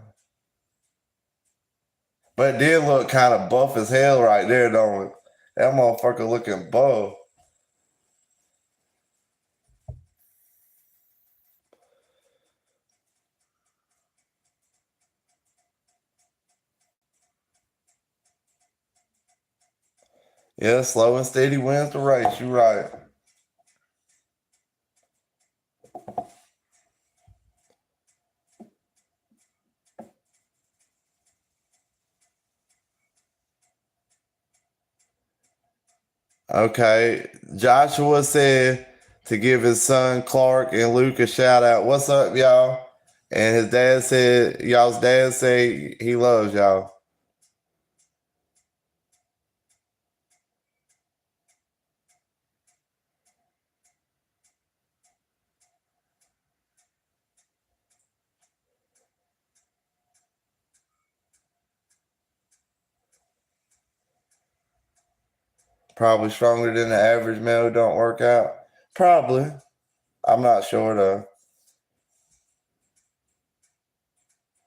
But it did look kind of buff as hell right there, don't it? That motherfucker looking buff. Yeah, slow and steady wins the race. You right. Okay. Joshua said to give his son Clark and Luke a shout out. What's up, y'all? And his dad said, y'all's dad said he loves y'all. Probably stronger than the average male who don't work out. Probably. I'm not sure though.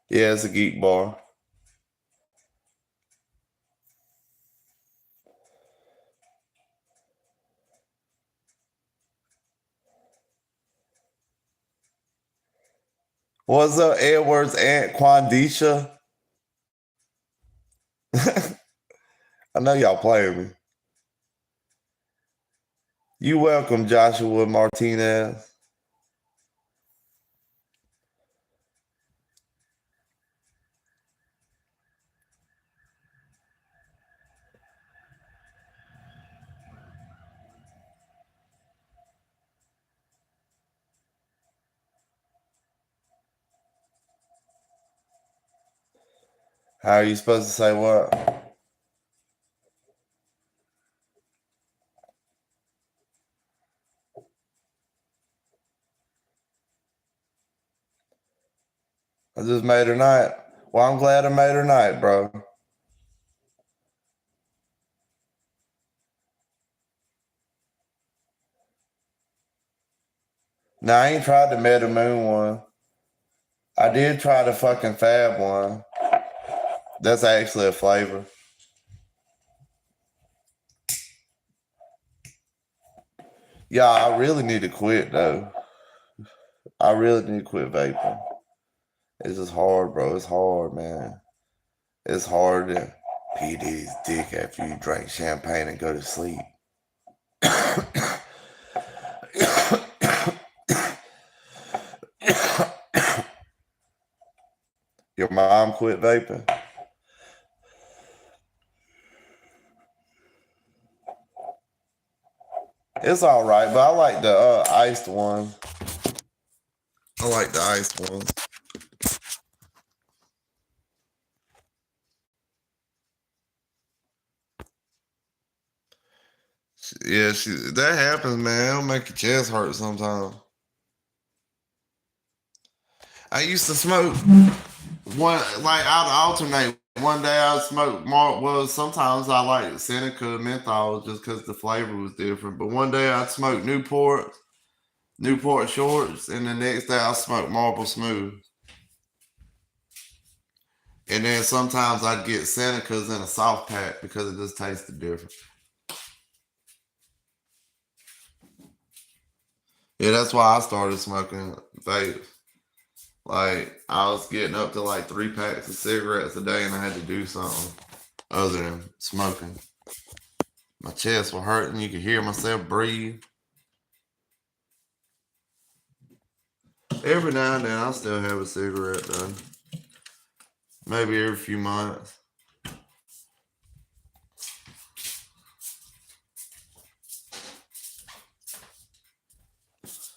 Yeah, it's a geek bar. What's up, Edward's Aunt Quandisha? I know y'all playing me. You welcome, Joshua Martinez. How are you supposed to say what? I just made her night. Well, I'm glad I made her night, bro. Now, I ain't tried the Meta Moon one. I did try the fucking Fab one. That's actually a flavor. Yeah, I really need to quit, though. I really need to quit vaping. It's just hard, bro. It's hard, man. It's hard to pee Diddy's dick after you drink champagne and go to sleep. Your mom quit vaping? It's all right, but I like the iced one. I like the iced one. Yeah, that happens, man. It'll make your chest hurt sometimes. I used to smoke one, like I'd alternate. One day I'd smoke more. Well, sometimes I like Seneca menthol just because the flavor was different. But one day I'd smoke Newport Shorts, and the next day I'd smoke Marble Smooth. And then sometimes I'd get Senecas in a soft pack because it just tasted different. Yeah, that's why I started smoking vape. Like, I was getting up to like 3 packs of cigarettes a day, and I had to do something other than smoking. My chest was hurting. You could hear myself breathe. Every now and then, I still have a cigarette, though. Maybe every few months.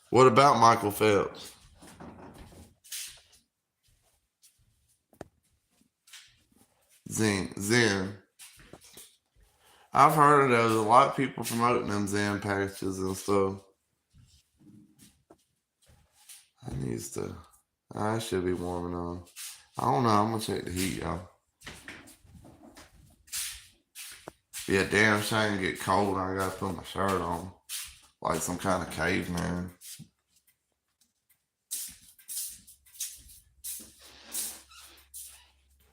What about Michael Phelps? Zen. I've heard there's a lot of people promoting them Zen patches and stuff. I should be warming on. I don't know. I'm gonna check the heat, y'all. Yeah, damn shame get cold. I gotta put my shirt on, like some kind of caveman.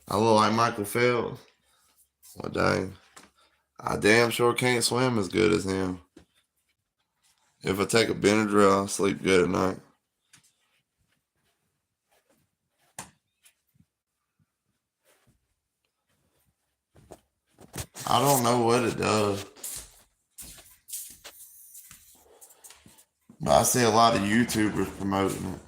I look like Michael Phelps. Well, dang. I damn sure can't swim as good as him. If I take a Benadryl, I'll sleep good at night. I don't know what it does. But I see a lot of YouTubers promoting it.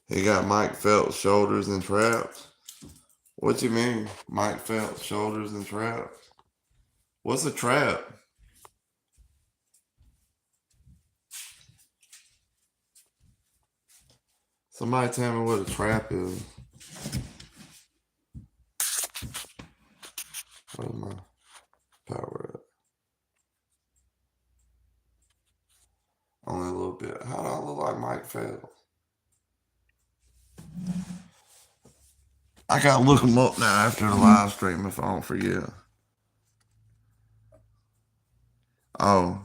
He got Mike Phelps shoulders and traps. What you mean, Mike Phelps shoulders and traps? What's a trap? Somebody tell me what a trap is. Where's my power at? Only a little bit. fails. I gotta look them up now after the live stream if I don't forget. Oh.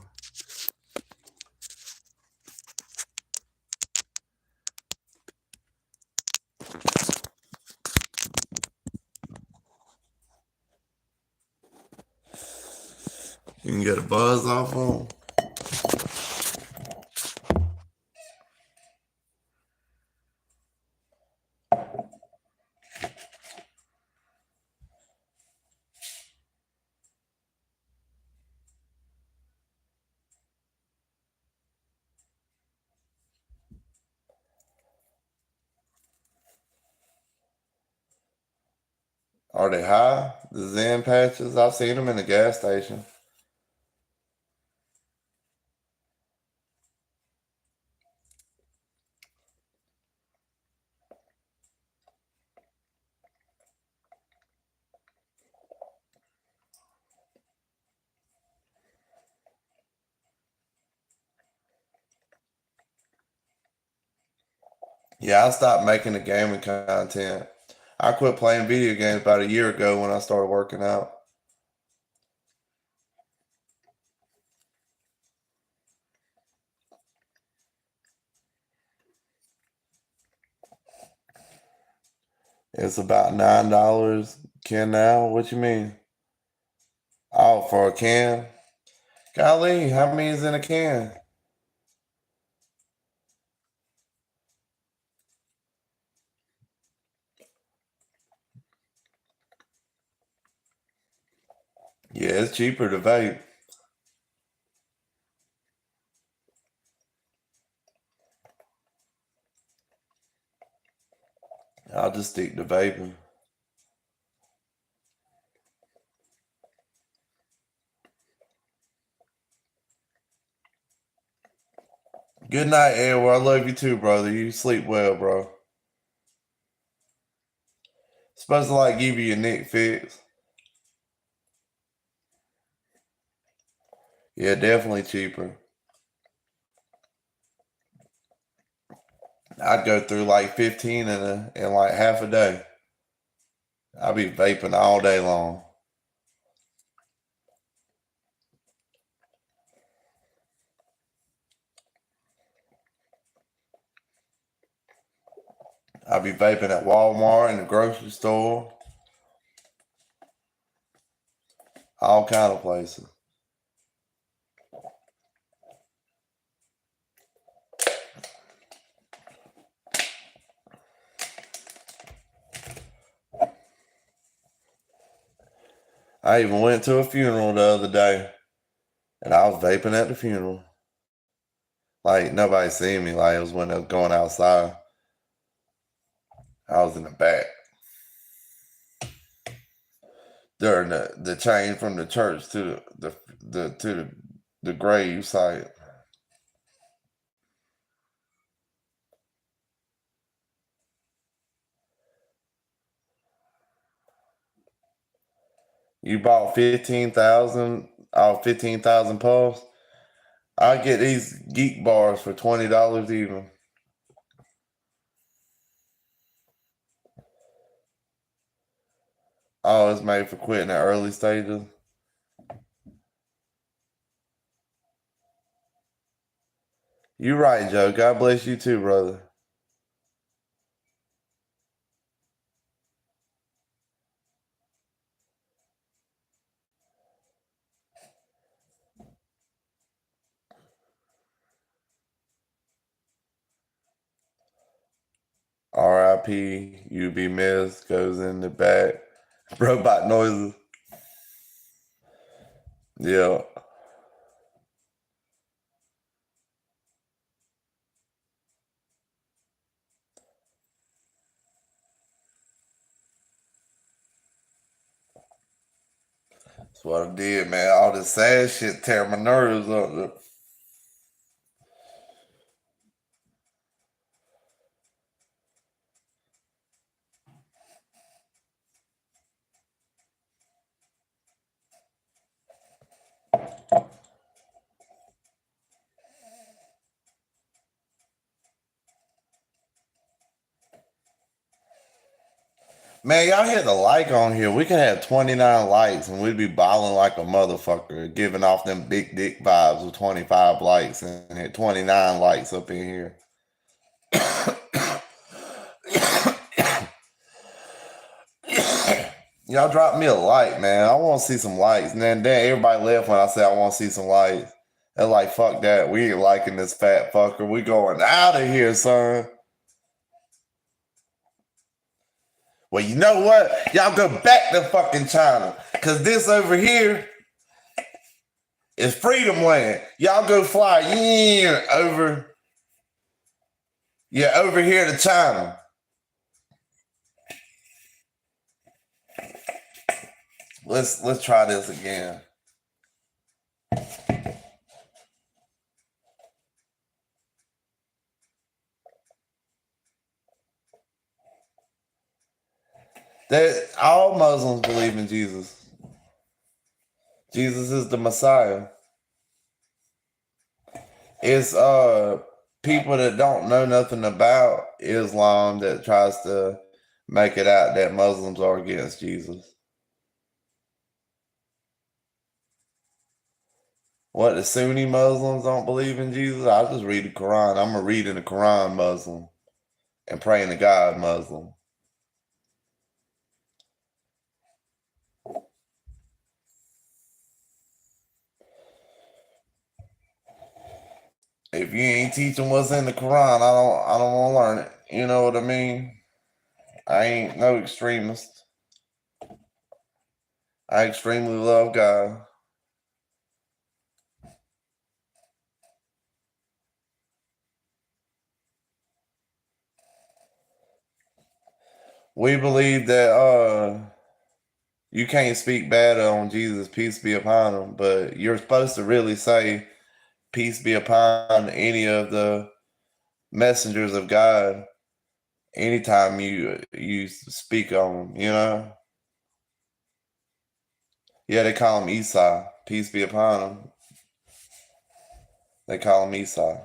You can get a buzz off them. Are they high? The Zen patches? I've seen them in the gas station. Yeah, I stopped making the gaming content. I quit playing video games about a year ago when I started working out. It's about $9 can now. What you mean? Oh, for a can? Golly, how many is in a can? Yeah, it's cheaper to vape. I'll just stick to vaping. Good night, Edward. I love you too, brother. You sleep well, bro. Supposed to like give you your neck fix. Yeah, definitely cheaper. I'd go through like 15 in like half a day. I'd be vaping all day long. I'd be vaping at Walmart and the grocery store. All kind of places. I even went to a funeral the other day, and I was vaping at the funeral. Like, nobody seen me. Like, it was when I was going outside. I was in the back. During the change from the church to the grave site. You bought 15,000 off 15,000 puffs. I get these geek bars for $20 even. Oh, it's made for quitting at early stages. You right, Joe. God bless you too, brother. R.I.P. You be missed. Goes in the back. Robot noises. Yeah. That's what I did, man. All this sad shit tear my nerves up. Man, y'all hit the like on here. We could have 29 likes and we'd be balling like a motherfucker, giving off them big dick vibes with 25 likes and hit 29 likes up in here. Y'all drop me a like, man. I want to see some likes. And then everybody left when I said I want to see some likes. They're like, fuck that. We ain't liking this fat fucker. We going out of here, son. Well, you know what? Y'all go back to fucking China. Because this over here is freedom land. Y'all go fly over here to China. Let's try this again. All Muslims believe in Jesus. Jesus is the Messiah. It's people that don't know nothing about Islam that tries to make it out that Muslims are against Jesus. What, the Sunni Muslims don't believe in Jesus? I'll just read the Quran. I'm a reading the Quran Muslim and praying to God Muslim. If you ain't teaching what's in the Quran, I don't want to learn it. You know what I mean? I ain't no extremist. I extremely love God. We believe that you can't speak bad on Jesus, peace be upon him, but you're supposed to really say peace be upon any of the messengers of God anytime you speak on them, you know? Yeah, they call him Esau. Peace be upon him. They call him Esau.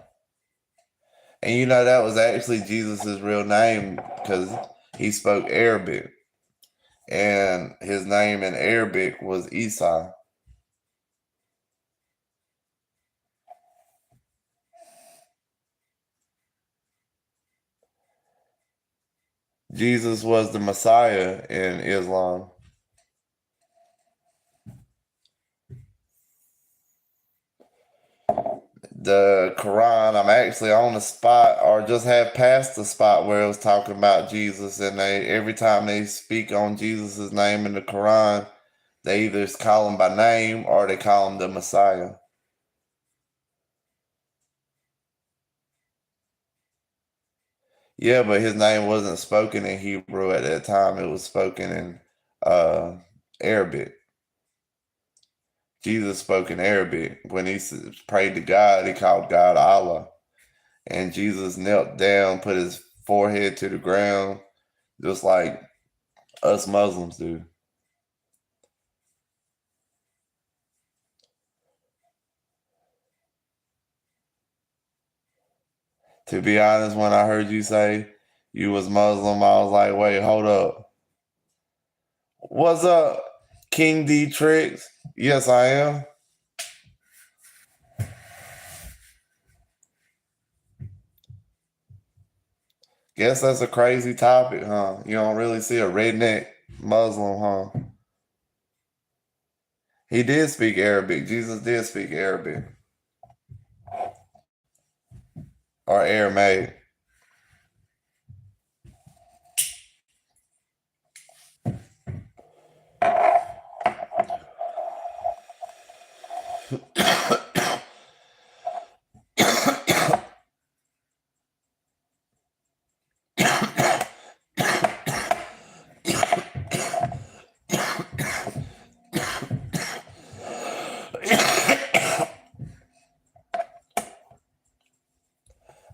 And you know that was actually Jesus' real name because he spoke Arabic. And his name in Arabic was Esau. Jesus was the Messiah in Islam. The Quran, I'm actually on the spot or just have passed the spot where it was talking about Jesus, and every time they speak on Jesus' name in the Quran, they either call him by name or they call him the Messiah. Yeah, but his name wasn't spoken in Hebrew at that time. It was spoken in Arabic. Jesus spoke in Arabic. When he prayed to God, he called God Allah. And Jesus knelt down, put his forehead to the ground, just like us Muslims do. To be honest, when I heard you say you was Muslim, I was like, wait, hold up. What's up, King D Tricks? Yes, I am. Guess that's a crazy topic, huh? You don't really see a redneck Muslim, huh? He did speak Arabic. Jesus did speak Arabic or Aramaic.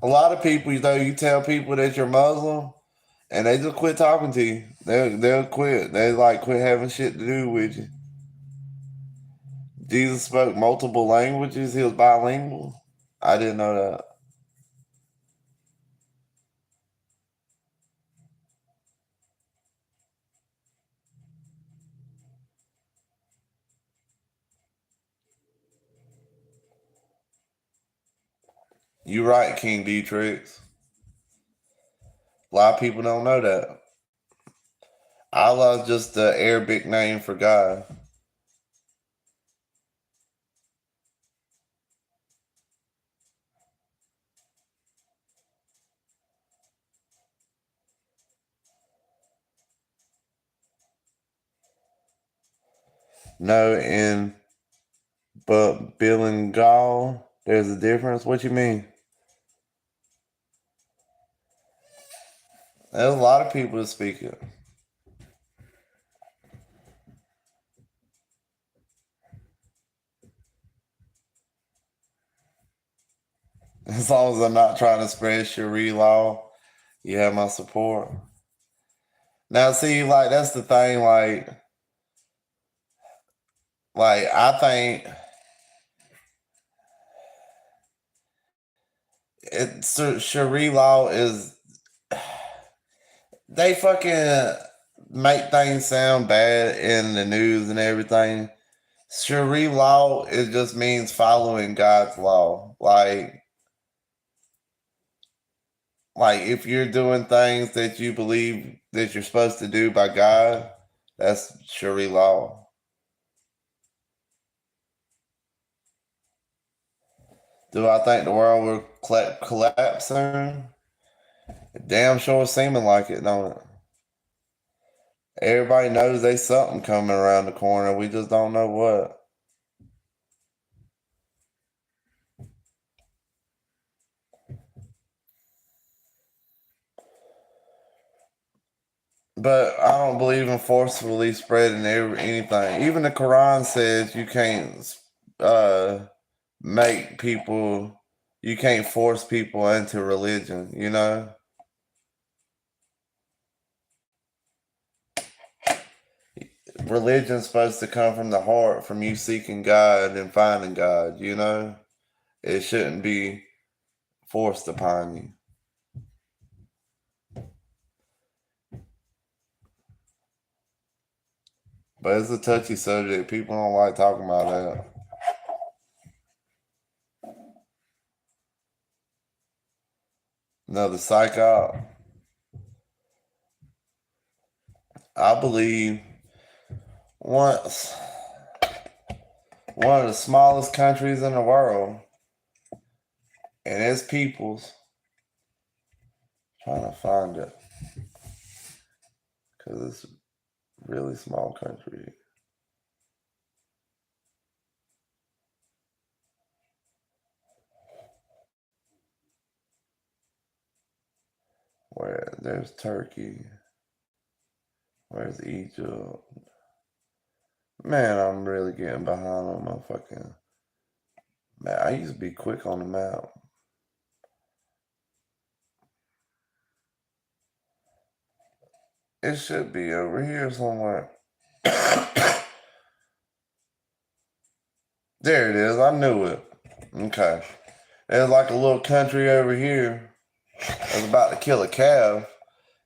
A lot of people, you tell people that you're Muslim, and they just quit talking to you. They'll quit. They like quit having shit to do with you. Jesus spoke multiple languages. He was bilingual. I didn't know that. You right, King Dietrich. A lot of people don't know that. Allah is just the Arabic name for God. No, but bilingual, there's a difference. What you mean? There's a lot of people that speak it. As long as I'm not trying to spread Sharia law, you have my support. Now, see, like that's the thing. I think Sharia law is they fucking make things sound bad in the news and everything. Sharia law it just means following God's law. Like if you're doing things that you believe that you're supposed to do by God, that's Sharia law. Do I think the world will collapse soon? Damn sure seeming like it, don't it? Everybody knows there's something coming around the corner. We just don't know what. But I don't believe in forcefully spreading anything. Even the Quran says you can't make people, you can't force people into religion, you know? Religion's supposed to come from the heart, from you seeking God and finding God, you know? It shouldn't be forced upon you. But it's a touchy subject. People don't like talking about that. No, the psyop. I believe once one of the smallest countries in the world, and its peoples trying to find it because it's a really small country. Where there's Turkey, where's Egypt? Man, I'm really getting behind on my fucking. Man, I used to be quick on the map. It should be over here somewhere. There it is. I knew it. Okay. There's like a little country over here that's about to kill a calf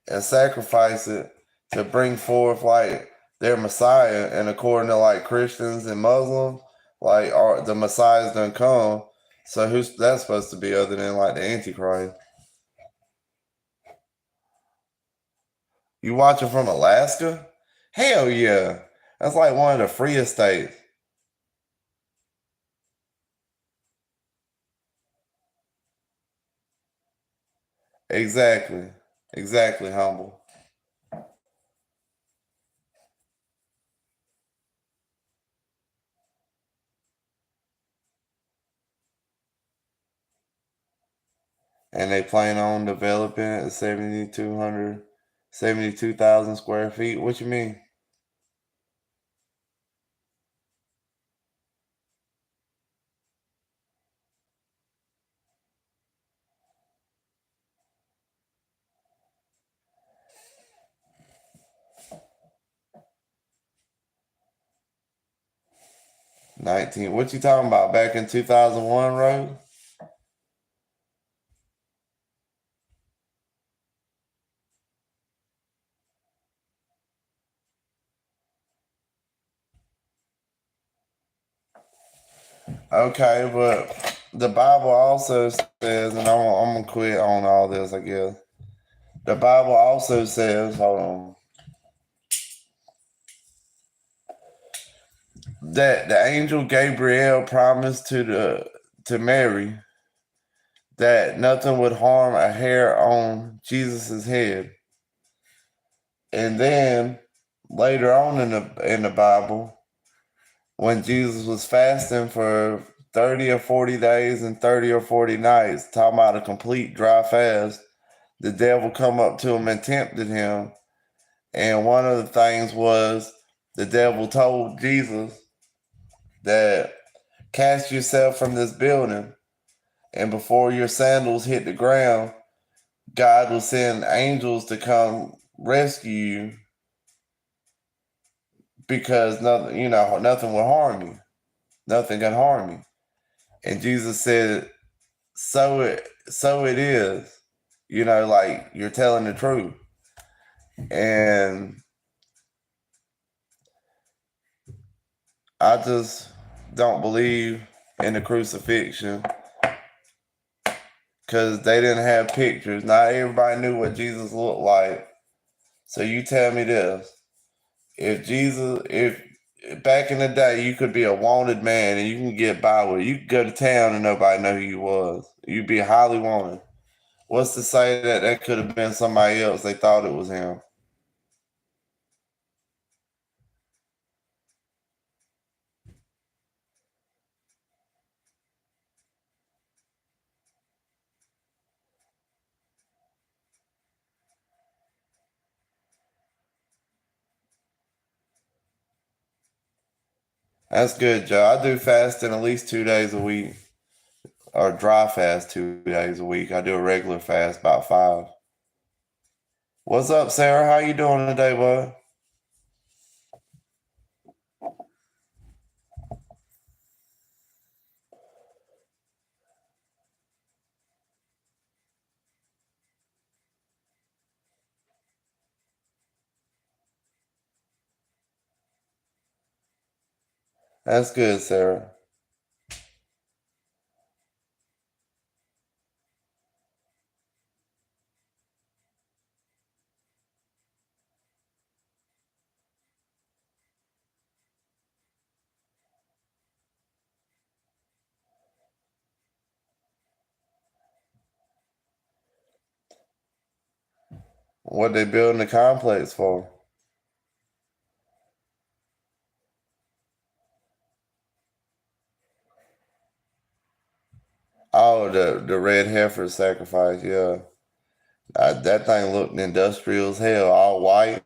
and sacrifice it to bring forth like their Messiah. And according to like Christians and Muslims, like the Messiah's done come. So who's that supposed to be other than like the Antichrist? You watching from Alaska? Hell yeah. That's like one of the freest states. Exactly. Exactly, humble. And they plan on developing it at 72,000 square feet. What you mean? What you talking about? Back in 2001, Rose? Okay, but the Bible also says, and I'm gonna quit on all this, I guess. The Bible also says, hold on, that the angel Gabriel promised to Mary that nothing would harm a hair on Jesus's head. And then later on in the Bible, when Jesus was fasting for 30 or 40 days and 30 or 40 nights, talking about a complete dry fast, the devil come up to him and tempted him. And one of the things was the devil told Jesus that cast yourself from this building, and before your sandals hit the ground, God will send angels to come rescue you, because nothing will harm you. Nothing can harm you. And Jesus said, so it is. Like you're telling the truth. And I just don't believe in the crucifixion, because they didn't have pictures. Not everybody knew what Jesus looked like. So you tell me this. If back in the day you could be a wanted man and you can get by with it, you could go to town and nobody know who you was. You'd be highly wanted. What's to say that could have been somebody else? They thought it was him. That's good, Joe. I do fasting at least 2 days a week, or dry fast 2 days a week. I do a regular fast about 5. What's up, Sarah? How you doing today, bud? That's good, Sarah. What they building the complex for? Oh, the red heifer sacrifice, yeah. That thing looked industrial as hell, all white.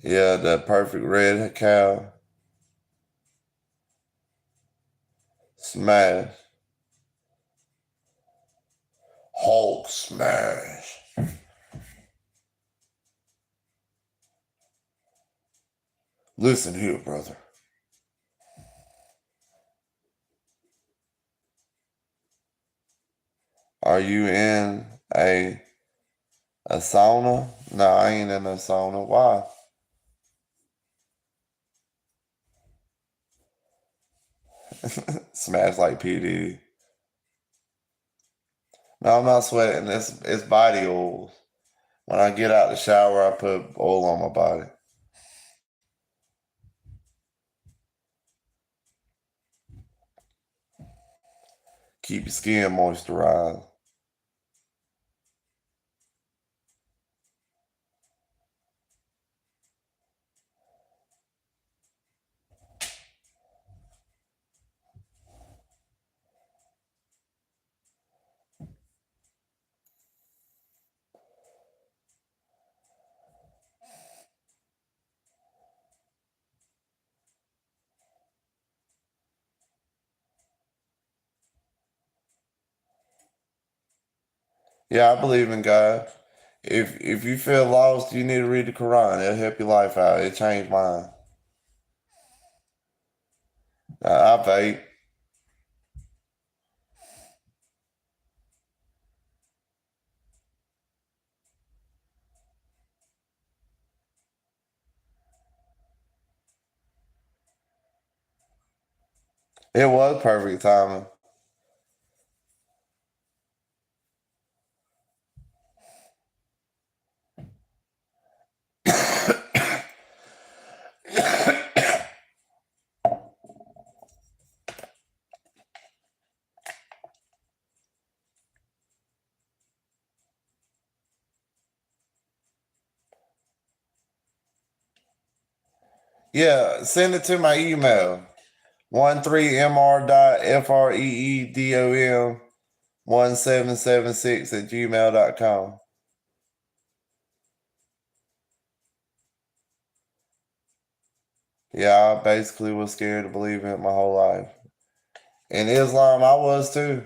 Yeah, the perfect red cow. Smash. Hulk smash. Listen here, brother. Are you in a sauna? No, I ain't in a sauna. Why? Smash like PD. No, I'm not sweating. It's body oils. When I get out the shower, I put oil on my body. Keep your skin moisturized. Yeah, I believe in God. If you feel lost, you need to read the Quran. It'll help your life out. It changed mine. I vape. It was perfect timing. Yeah, send it to my email. 13mr.freedom1776 at gmail.com. Yeah, I basically was scared to believe in it my whole life. In Islam, I was too.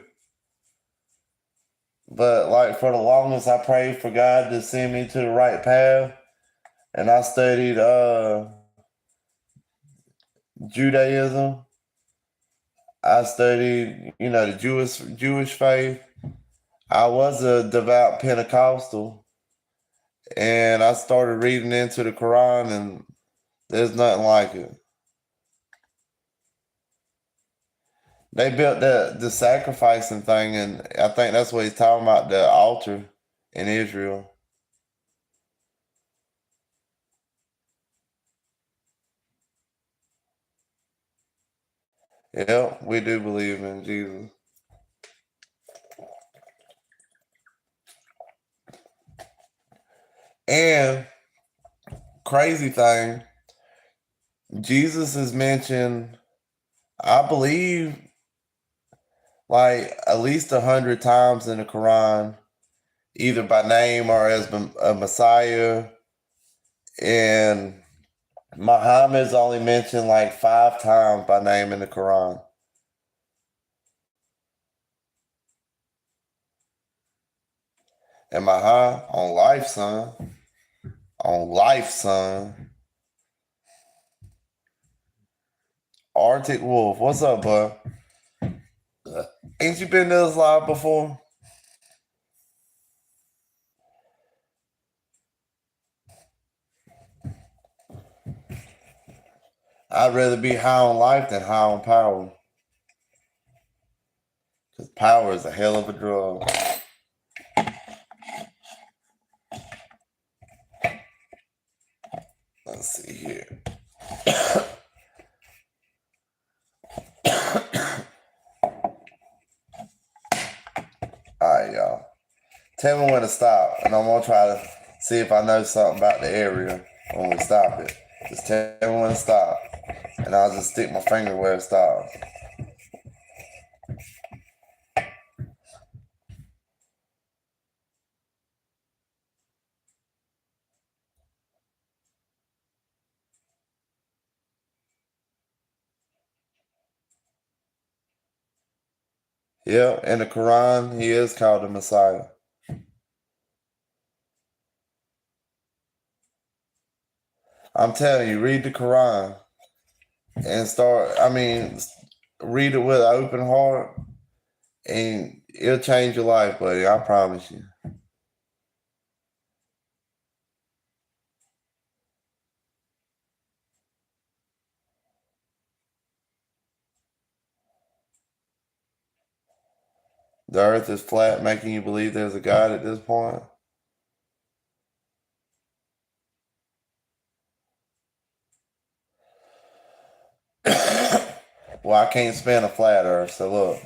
But like for the longest, I prayed for God to send me to the right path, and I studied Judaism. I studied, the Jewish faith. I was a devout Pentecostal, and I started reading into the Quran, and there's nothing like it. They built the sacrificing thing, and I think that's what he's talking about, the altar in Israel. Yeah, we do believe in Jesus. And crazy thing, Jesus is mentioned, I believe, like at least 100 times in the Quran, either by name or as a Messiah. And Muhammad's only mentioned like 5 times by name in the Quran. Am I high? On life, son. On life, son. Arctic Wolf, what's up, bud? Ain't you been to this live before? I'd rather be high on life than high on power. Because power is a hell of a drug. Let's see here. Alright, y'all. Tell me when to stop, and I'm gonna try to see if I know something about the area when we stop it. Just tell me when to stop, and I'll just stick my finger where it stops. Yeah, in the Quran, he is called the Messiah. I'm telling you, read the Quran and read it with an open heart, and it'll change your life, buddy. I promise you. The earth is flat, making you believe there's a God at this point. Well, I can't spin a flat earth, so look.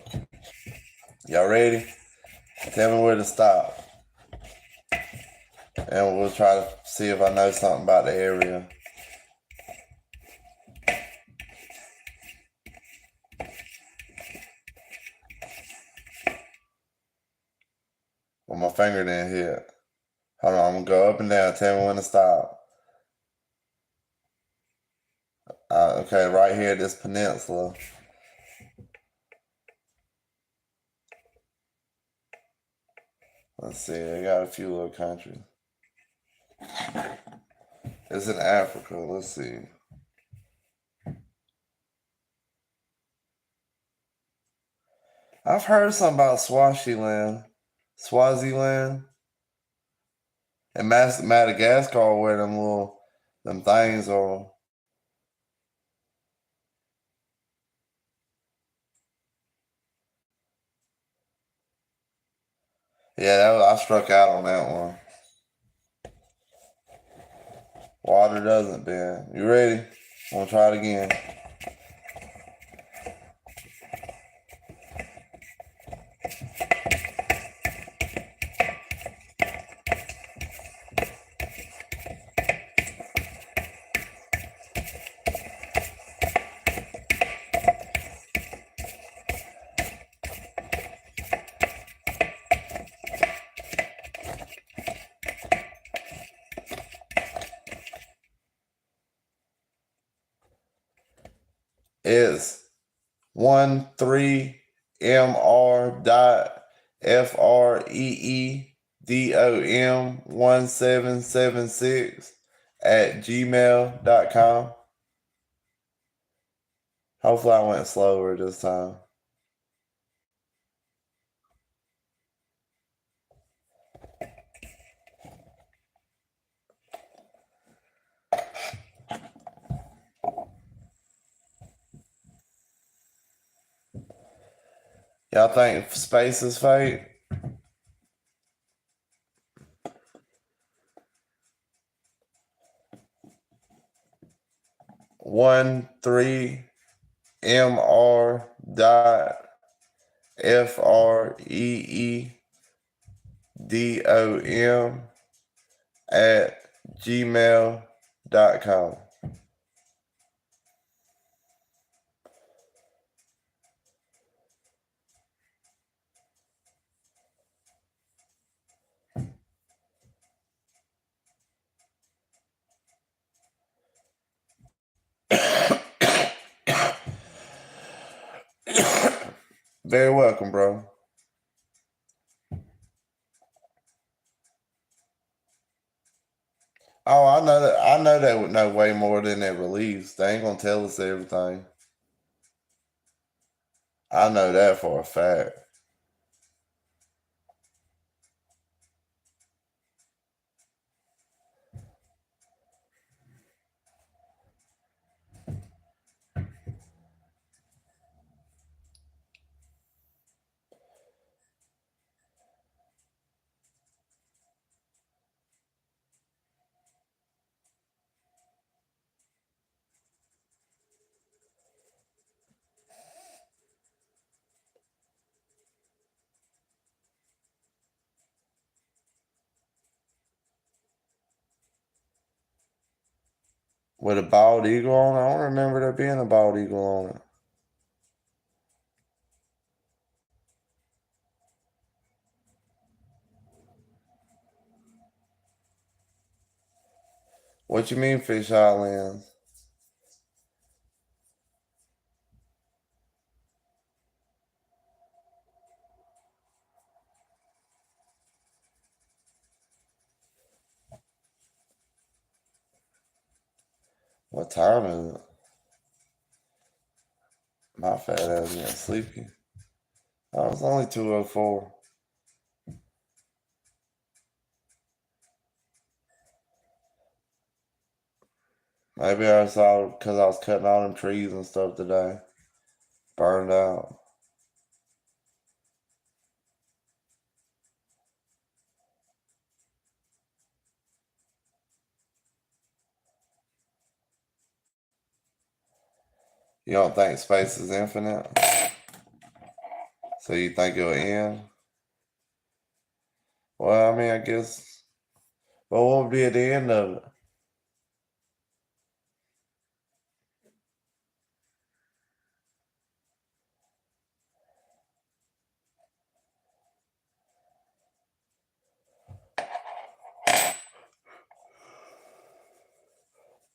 Y'all ready? Tell me where to stop. And we'll try to see if I know something about the area. Well, my finger didn't hit. Hold on, I'm gonna go up and down. Tell me when to stop. Okay, right here, this peninsula. Let's see, I got a few little countries. It's in Africa. Let's see. I've heard something about Swaziland, and Madagascar, where them things are. Yeah, I struck out on that one. Water doesn't bend. You ready? Want to try it again? It's 13mr dot freedom 1776 at gmail.com. Hopefully I went slower this time. Y'all think space is fake? 13mr dot freedom at gmail.com. Very welcome, bro. Oh, I know that. I know they would know way more than they release. They ain't gonna tell us everything. I know that for a fact. With a bald eagle on it, I don't remember there being a bald eagle on it. What you mean fish eye lens? What time is it? My fat ass getting sleepy. Oh, it's only 2:04. Maybe I saw because I was cutting all them trees and stuff today. Burned out. You don't think space is infinite? So you think it'll end? Well, I mean, I guess. Well, what would be at the end of it?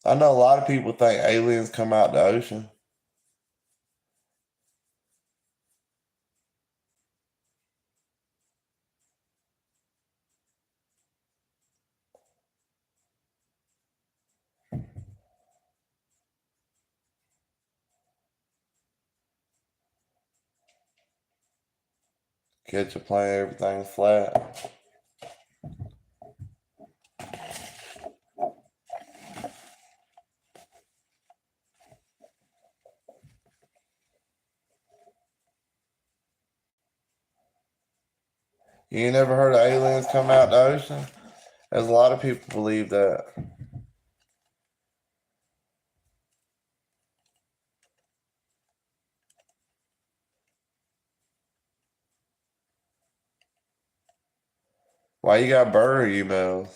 I know a lot of people think aliens come out the ocean. Catch a plane, everything's flat. You ain't never heard of aliens come out the ocean? There's a lot of people believe that. Why you got burner emails?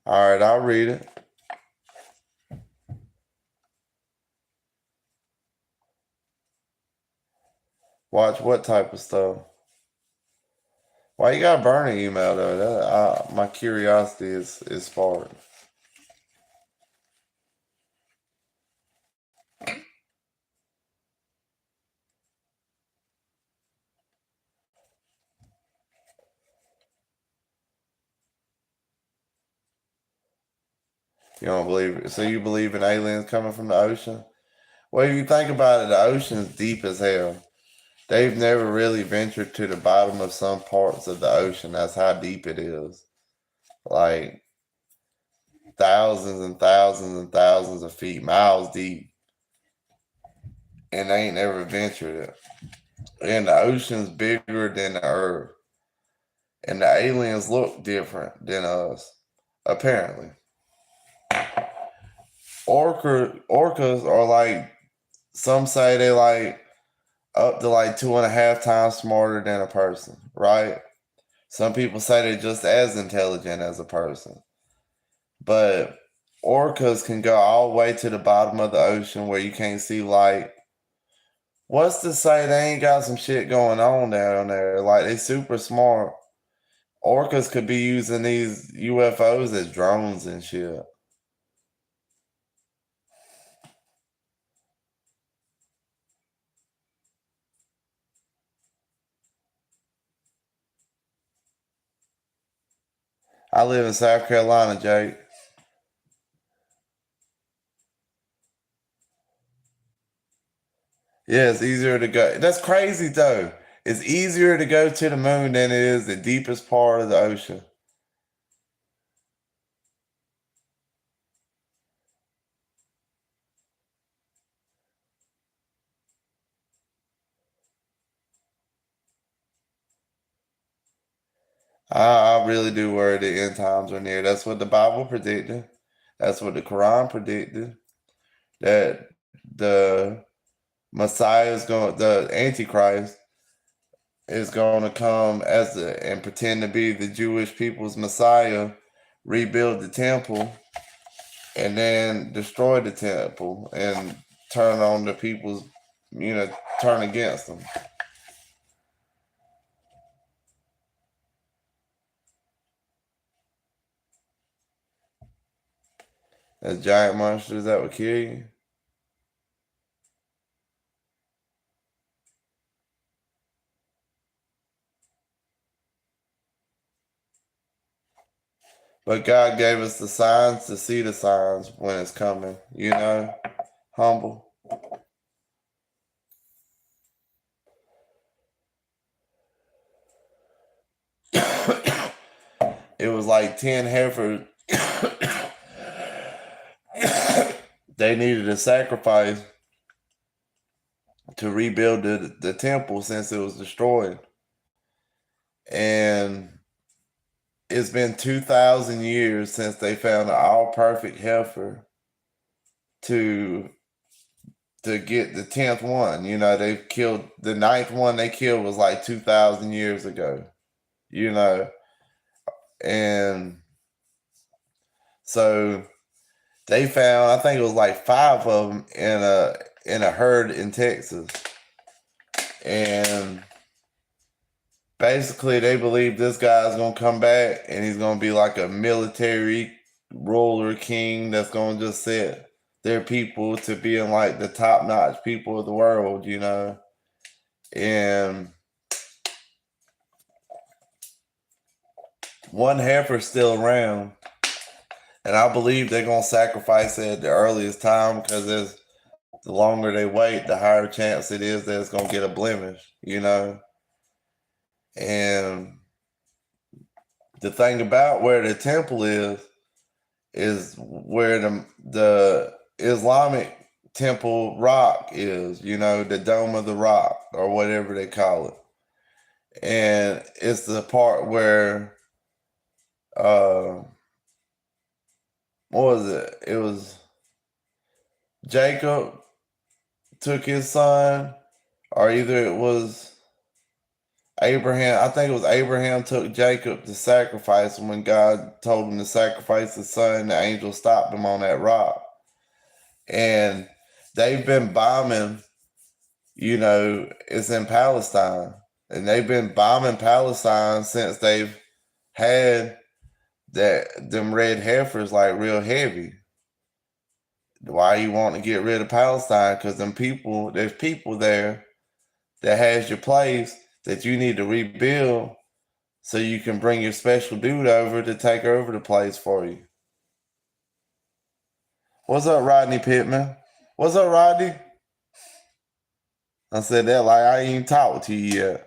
All right, I'll read it. Watch what type of stuff? Why you got burner email though? My curiosity is sparked. You don't believe it? So you believe in aliens coming from the ocean? Well, if you think about it, the ocean's deep as hell. They've never really ventured to the bottom of some parts of the ocean. That's how deep it is. Like thousands and thousands and thousands of feet, miles deep. And they ain't never ventured it. And the ocean's bigger than the earth. And the aliens look different than us, apparently. Orcas are like, some say they like up to like 2.5 times smarter than a person, right? Some people say they're just as intelligent as a person. But orcas can go all the way to the bottom of the ocean where you can't see light. What's to say they ain't got some shit going on down there? Like, they super smart. Orcas could be using these UFOs as drones and shit. I live in South Carolina, Jake. Yeah, it's easier to go. That's crazy, though. It's easier to go to the moon than it is the deepest part of the ocean. I really do worry the end times are near. That's what the Bible predicted. That's what the Quran predicted. That the Messiah is going, the Antichrist is going to come and pretend to be the Jewish people's Messiah, rebuild the temple, and then destroy the temple and turn on the people's, turn against them. As giant monsters that would kill you. But God gave us the signs to see the signs when it's coming, humble. It was like 10 heifers. They needed a sacrifice to rebuild the temple since it was destroyed. And it's been 2,000 years since they found an all perfect heifer to get the 10th one. They've killed the ninth one they killed was like 2,000 years ago. And so they found, I think it was like 5 of them in a herd in Texas. And basically they believe this guy's gonna come back and he's gonna be like a military ruler king that's gonna just set their people to being like the top-notch people of the world, and one heifer's still around, and I believe they're gonna sacrifice it at the earliest time because the longer they wait, the higher chance it is that it's gonna get a blemish, and the thing about where the temple is where the Islamic temple rock is, the Dome of the Rock or whatever they call it. And it's the part where what was it? It was Jacob took his son, or either it was Abraham. I think it was Abraham took Jacob to sacrifice, and when God told him to sacrifice his son, the angel stopped him on that rock. And they've been bombing, it's in Palestine. And they've been bombing Palestine since they've had them red heifers like real heavy. Why you want to get rid of Palestine? Because there's people there that has your place that you need to rebuild so you can bring your special dude over to take over the place for you. What's up, Rodney Pittman? What's up, Rodney? I said that like I ain't even talked to you yet.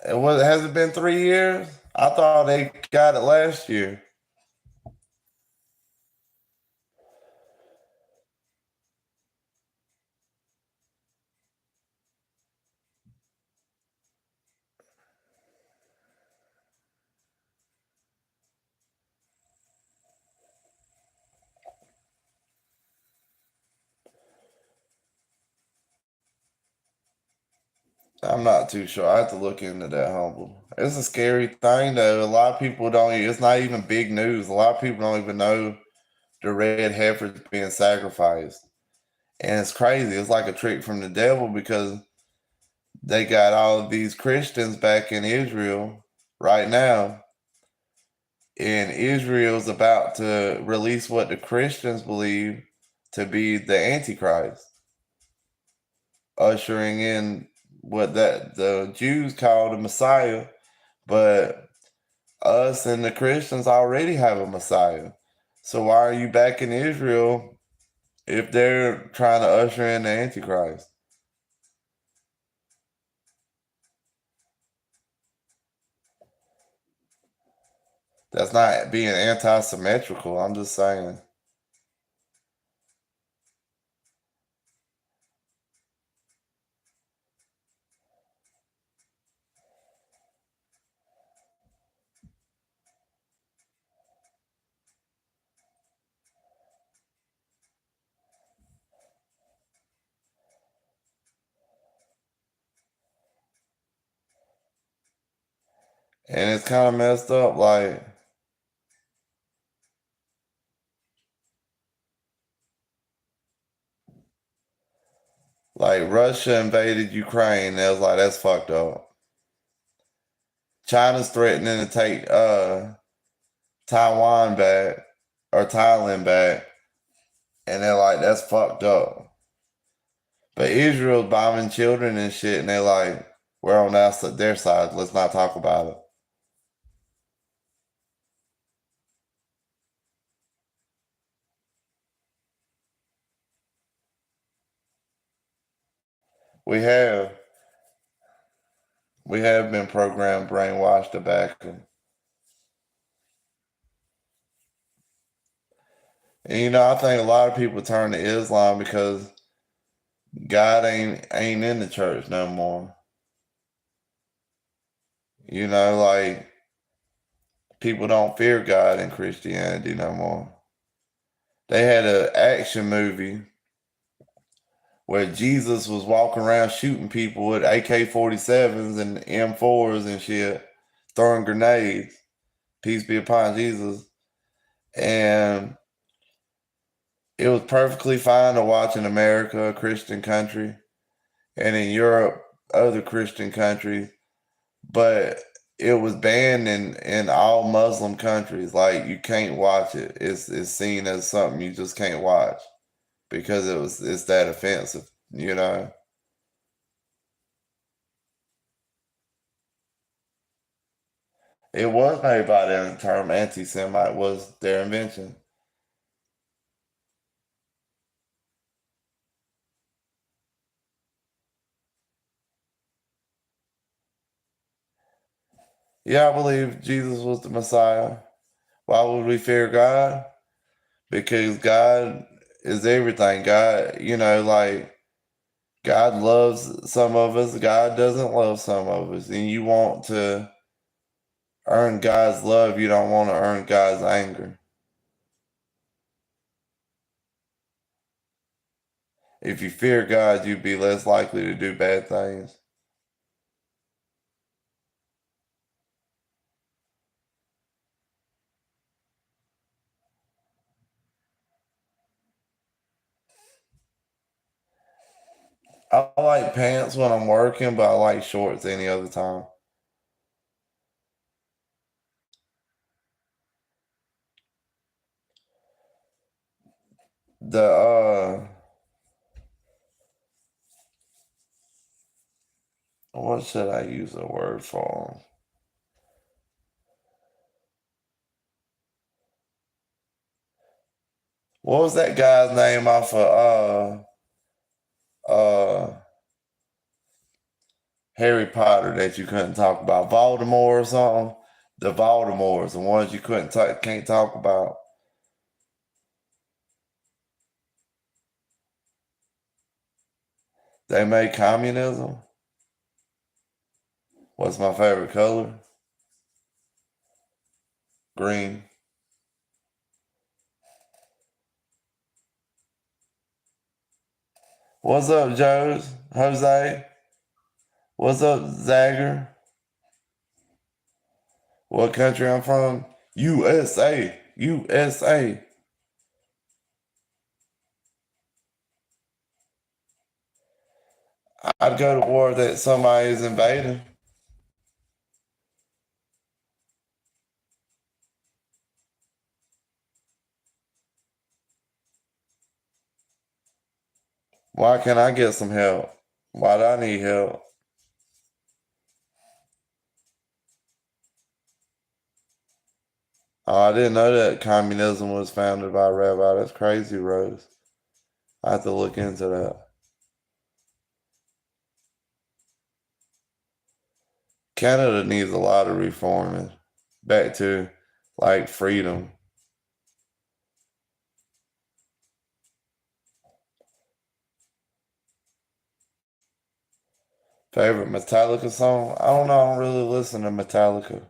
Has it been 3 years? I thought they got it last year. I'm not too sure. I have to look into that, humble. It's a scary thing, though. A lot of people don't. It's not even big news. A lot of people don't even know the red heifer's being sacrificed, and it's crazy. It's like a trick from the devil because they got all of these Christians back in Israel right now, and Israel's about to release what the Christians believe to be the Antichrist, ushering in what the Jews call the Messiah, but us and the Christians already have a Messiah. So why are you back in Israel if they're trying to usher in the Antichrist? That's not being anti-symmetrical. I'm just saying. And it's kind of messed up. Like Russia invaded Ukraine. They was like, that's fucked up. China's threatening to take Taiwan back or Thailand back. And they're like, that's fucked up. But Israel's bombing children and shit, and they're like, we're on their side. Let's not talk about it. We have. We have been programmed, brainwashed to back them. And I think a lot of people turn to Islam because God ain't in the church no more. Like people don't fear God in Christianity no more. They had an action movie where Jesus was walking around shooting people with AK-47s and M4s and shit, throwing grenades. Peace be upon Jesus. And it was perfectly fine to watch in America, a Christian country, and in Europe, other Christian countries, but it was banned in all Muslim countries. Like you can't watch it. It's seen as something you just can't watch because it's that offensive. It was made by them. The term anti-Semite was their invention. Yeah, I believe Jesus was the Messiah. Why would we fear God? Because God is everything. God, like God loves some of us, God doesn't love some of us. And you want to earn God's love, you don't want to earn God's anger. If you fear God, you'd be less likely to do bad things. I like pants when I'm working, but I like shorts any other time. The what should I use a word for? What was that guy's name off of Harry Potter that you couldn't talk about? Voldemort or something? The Voldemorts, the ones you can't talk about. They made communism. What's my favorite color? Green. What's up, Joe's? Jose? What's up, Zagger? What country I'm from? USA. USA. I'd go to war that somebody is invading. Why can't I get some help? Why do I need help? Oh, I didn't know that communism was founded by a rabbi. That's crazy, Rose. I have to look into that. Canada needs a lot of reforming. Back to like freedom. Favorite Metallica song? I don't know. I don't really listen to Metallica.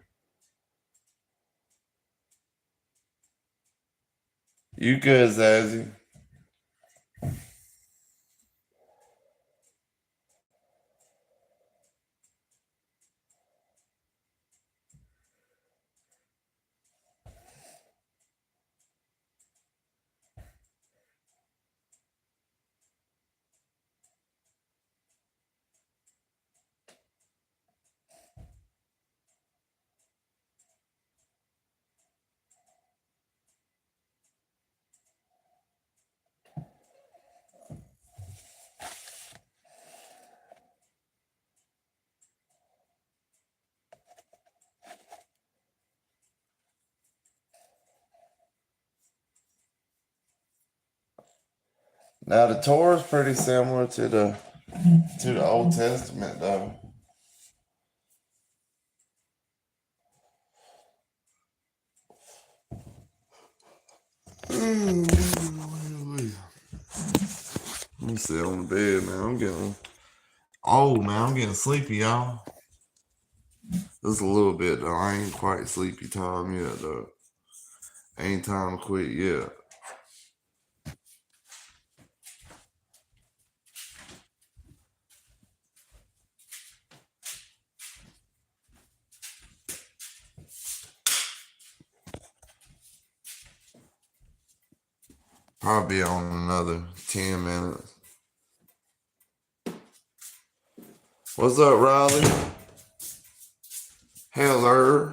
You good, Zazzy? Now the Torah is pretty similar to the Old Testament, though. Let me sit on the bed, man. I'm getting old, man. I'm getting sleepy, y'all. Just a little bit, though. I ain't quite sleepy time yet, though. Ain't time to quit yet. Probably on another 10 minutes. What's up, Riley? Hello.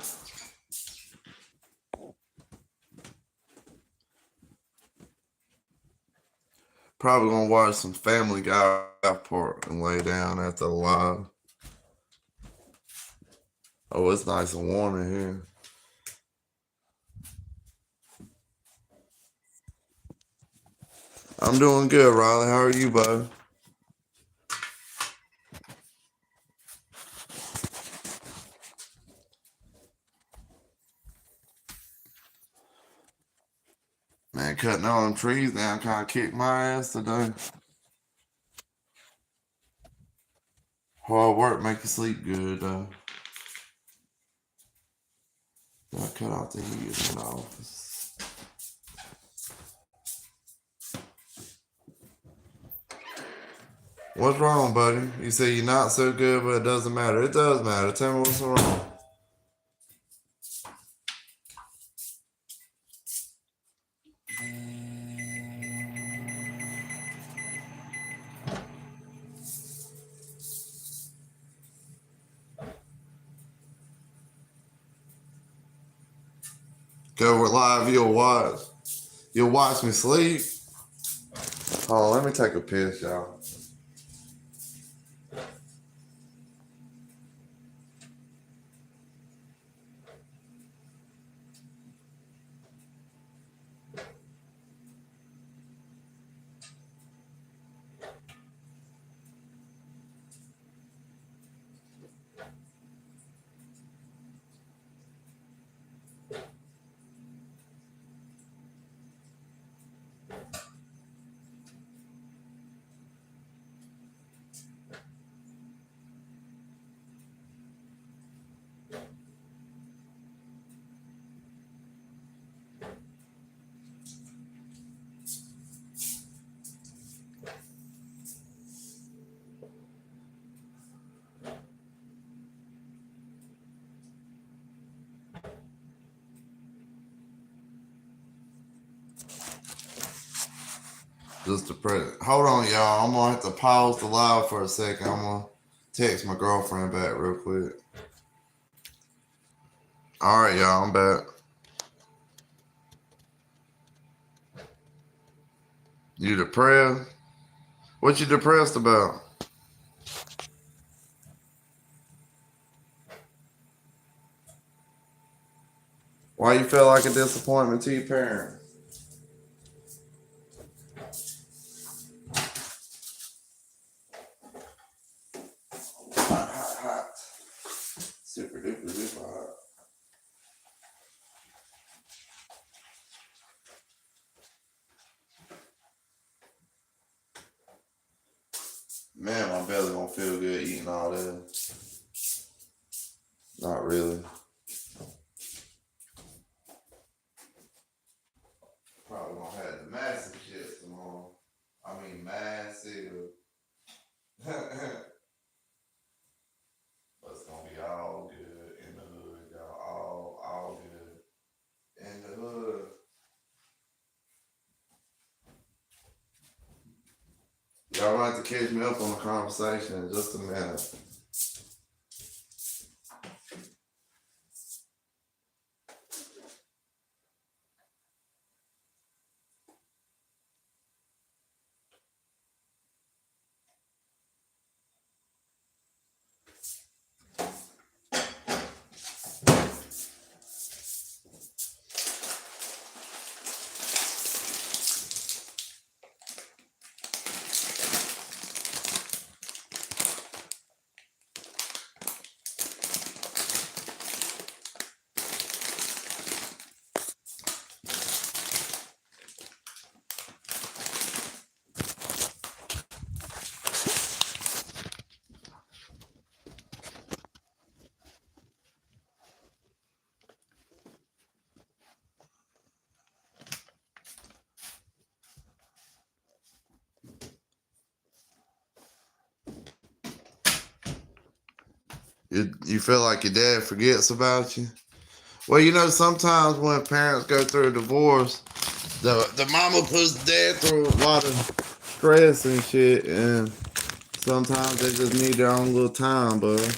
Probably gonna watch some Family Guy part and lay down after the live. Oh, it's nice and warm in here. I'm doing good, Riley. How are you, bud? Man, cutting all them trees down kind of kicked my ass today. Hard work make you sleep good, though. I cut off the heat in the office. What's wrong, buddy? You say you're not so good, but it doesn't matter. It does matter. Tell me what's wrong. Go live, you'll watch. You'll watch me sleep. Hold on, let me take a piss, y'all. Just the present. Hold on, y'all. I'm gonna have to pause the live for a second. I'm gonna text my girlfriend back real quick. All right, y'all. I'm back. You depressed? What you depressed about? Why you feel like a disappointment to your parents? Hot, hot, hot. Super duper duper hot. Man, my belly don't feel good eating all that. Not really. Probably gonna have the massive shit tomorrow. I mean, massive. But it's gonna be all good in the hood, y'all. All good in the hood. Y'all gonna have to catch me up on the conversation in just a minute. You feel like your dad forgets about you? Well, you know, sometimes when parents go through a divorce, the mama puts dad through a lot of stress and shit, and sometimes they just need their own little time, bud.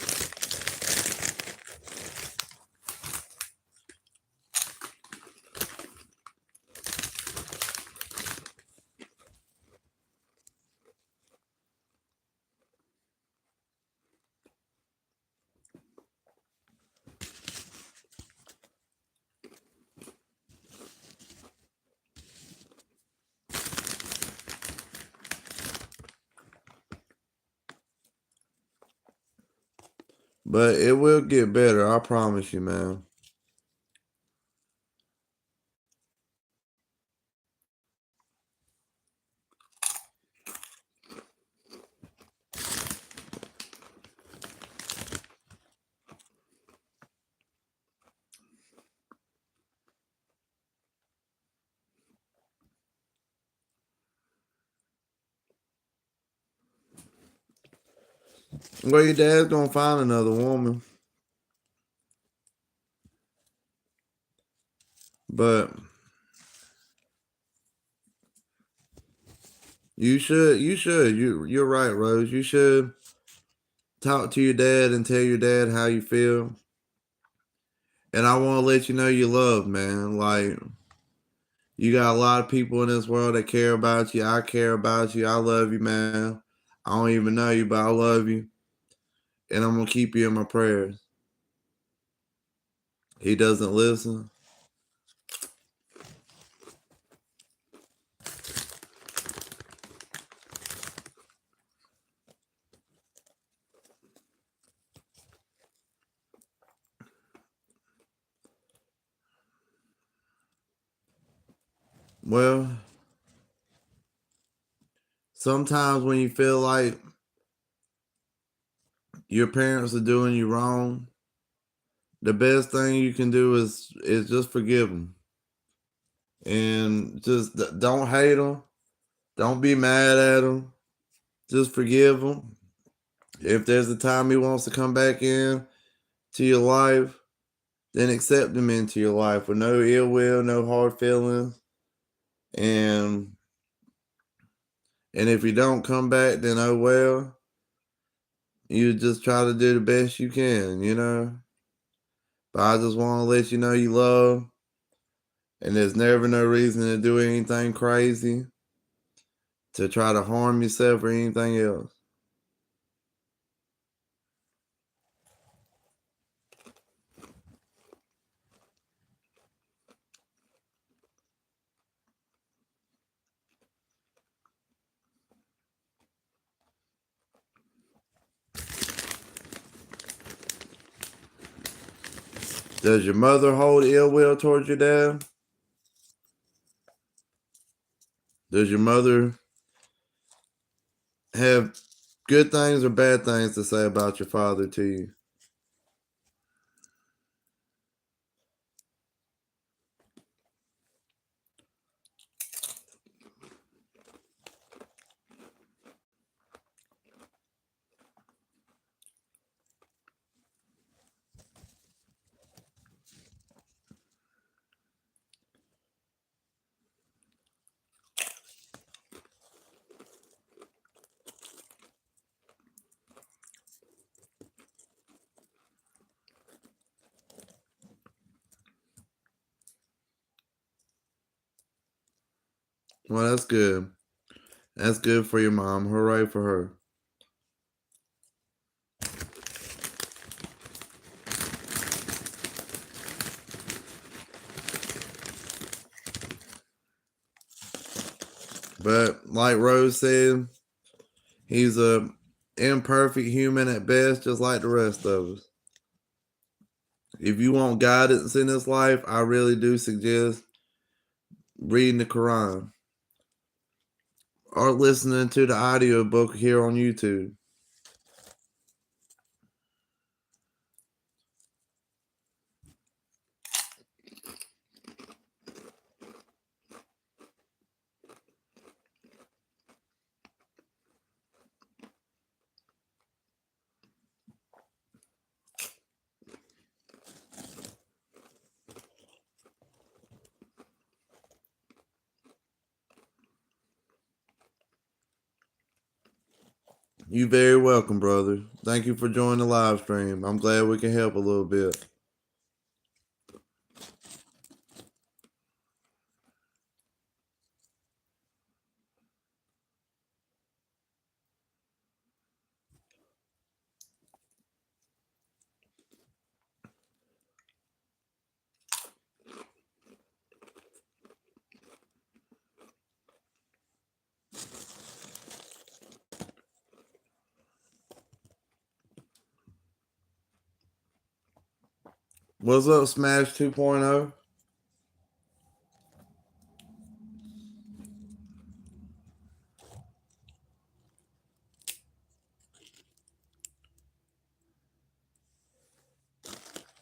But it will get better. I promise you, man. Well, your dad's gonna find another woman. But you're right, Rose. You should talk to your dad and tell your dad how you feel. And I want to let you know you love, man. Like, you got a lot of people in this world that care about you. I care about you. I love you, man. I don't even know you, but I love you. And I'm going to keep you in my prayers. He doesn't listen. Well, sometimes when you feel like your parents are doing you wrong, the best thing you can do is just forgive them. And just don't hate them. Don't be mad at them. Just forgive them. If there's a time he wants to come back in to your life, then accept him into your life with no ill will, no hard feelings. And if you don't come back, then oh well. You just try to do the best you can, you know. But I just want to let you know you love, and there's never no reason to do anything crazy, to try to harm yourself or anything else. Does your mother hold ill will towards your dad? Does your mother have good things or bad things to say about your father to you? Well, that's good. That's good for your mom. Hooray for her. But like Rose said, he's a imperfect human at best, just like the rest of us. If you want guidance in this life, I really do suggest reading the Quran or listening to the audiobook here on YouTube. You very welcome, brother. Thank you for joining the live stream. I'm glad we can help a little bit. What's up, Smash 2.0?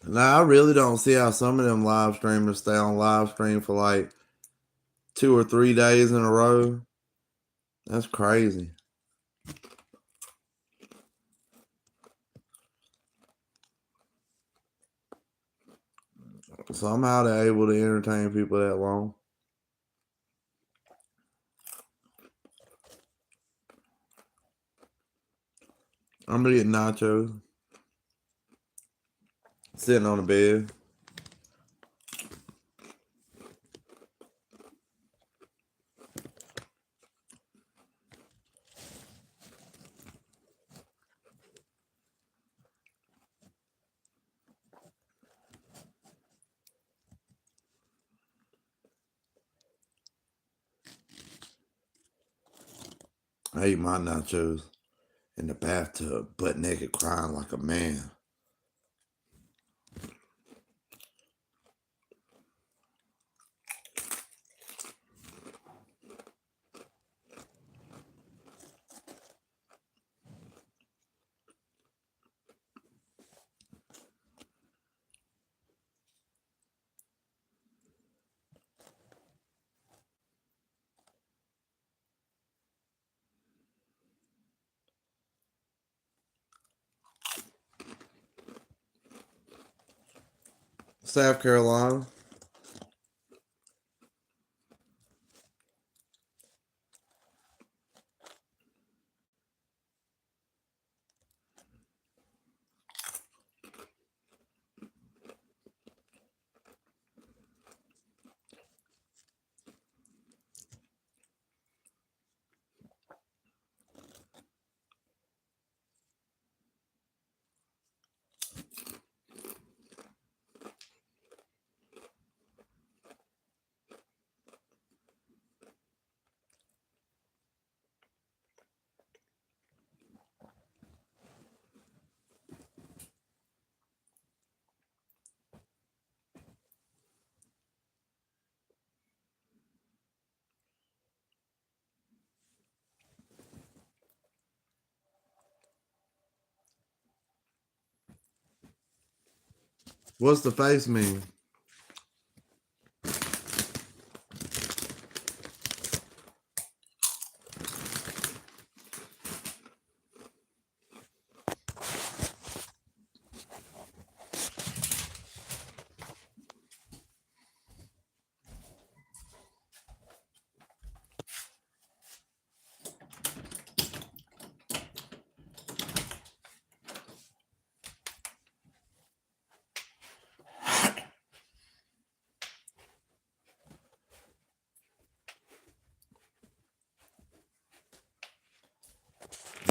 Now, I really don't see how some of them live streamers stay on live stream for like 2 or 3 days in a row. That's crazy. Somehow they're able to entertain people that long. I'm gonna get nachos. Sitting on the bed. I eat my nachos in the bathtub, butt naked, crying like a man. South Carolina. What's the face mean?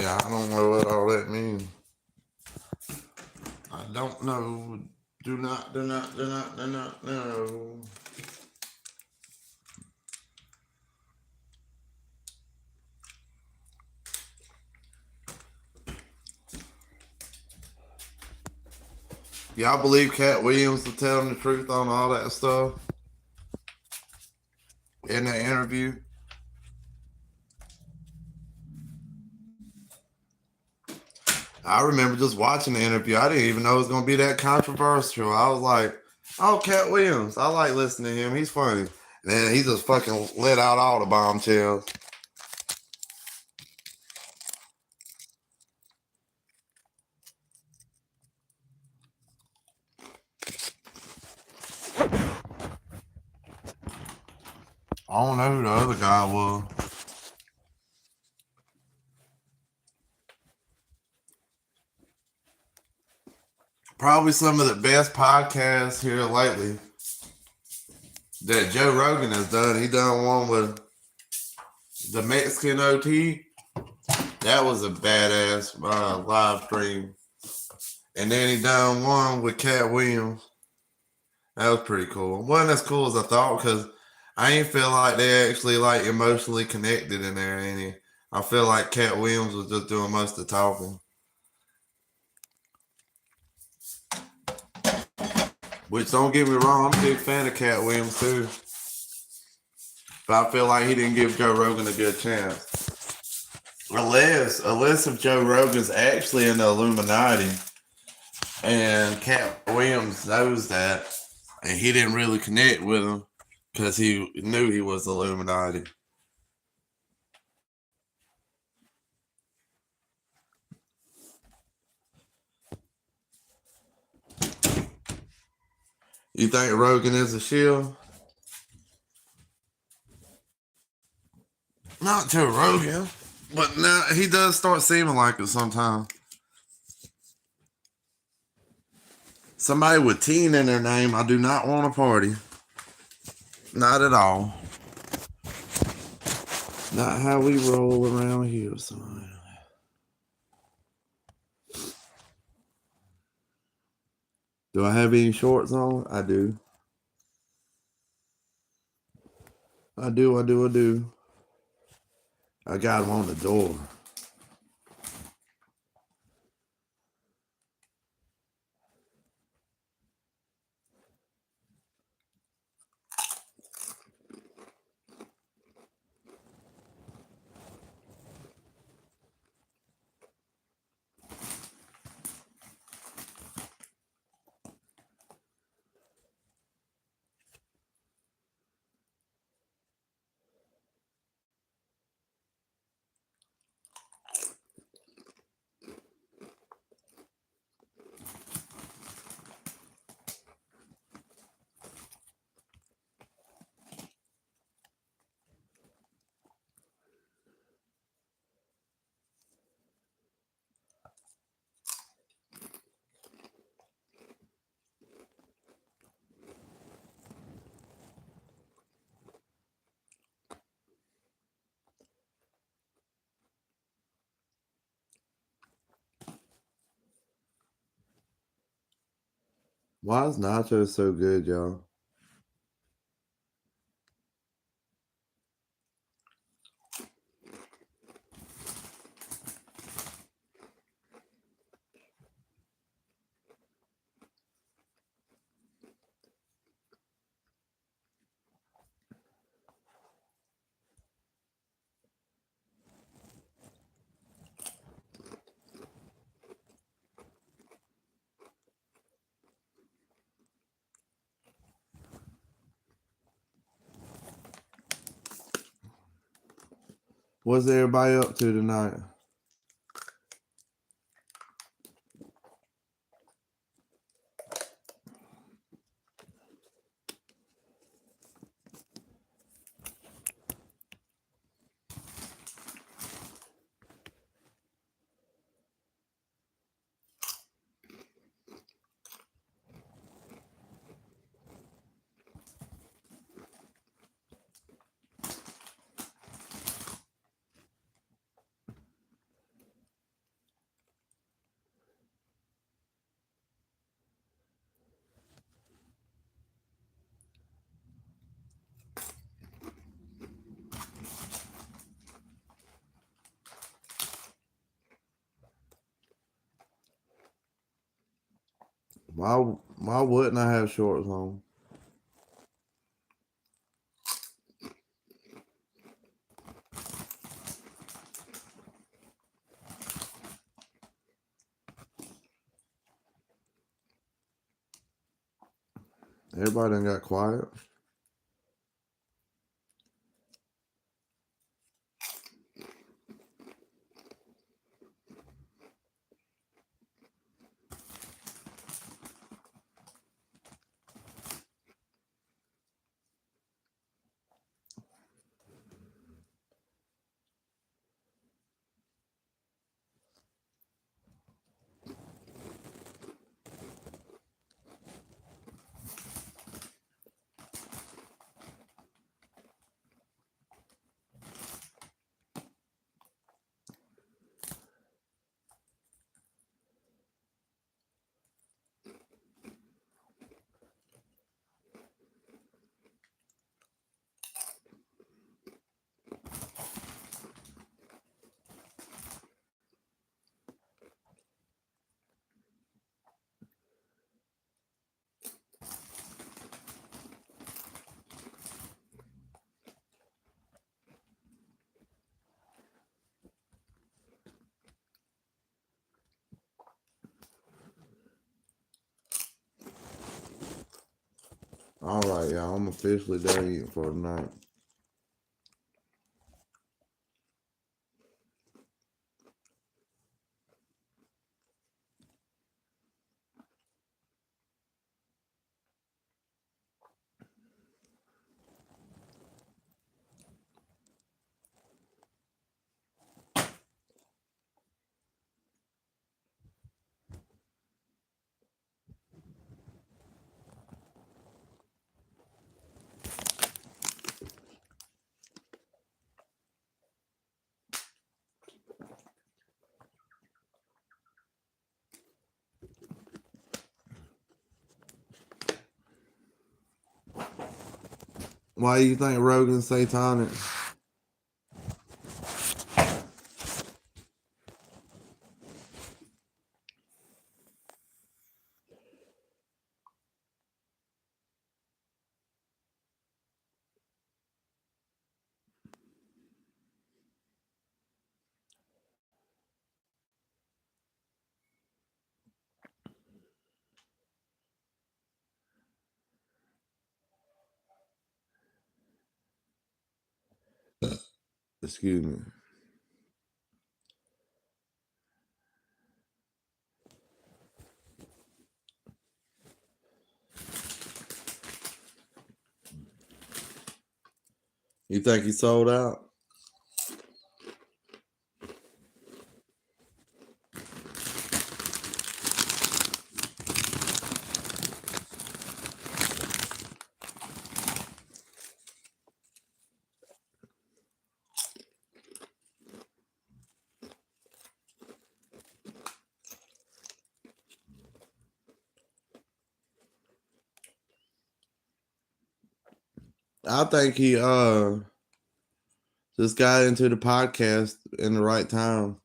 Yeah, I don't know what all that means. I don't know. Do not know. Y'all believe Cat Williams was telling the truth on all that stuff in the interview? I remember just watching the interview. I didn't even know it was going to be that controversial. I was like, oh, Cat Williams. I like listening to him. He's funny. And then he just fucking let out all the bombshells. I don't know who the other guy was. Probably some of the best podcasts here lately that Joe Rogan has done. He done one with the Mexican OT. That was a badass live stream. And then he done one with Cat Williams. That was pretty cool. It wasn't as cool as I thought because I ain't feel like they actually like emotionally connected in there any. I feel like Cat Williams was just doing most of the talking. Which, don't get me wrong, I'm a big fan of Cat Williams too. But I feel like he didn't give Joe Rogan a good chance. Unless if Joe Rogan's actually in the Illuminati and Cat Williams knows that and he didn't really connect with him because he knew he was Illuminati. You think Rogan is a shield? Not Joe Rogan, but now he does start seeming like it sometimes. Somebody with teen in their name, I do not want to party. Not at all. Not how we roll around here, son. Do I have any shorts on? I do. I do. I got them on the door. Why is Nachos so good, y'all? What's everybody up to tonight? Why wouldn't I have shorts on? Everybody done got quiet. All right, y'all. I'm officially done eating for the night. Why do you think Rogan's satanic? Excuse me. You think he sold out? I think he just got into the podcast in the right time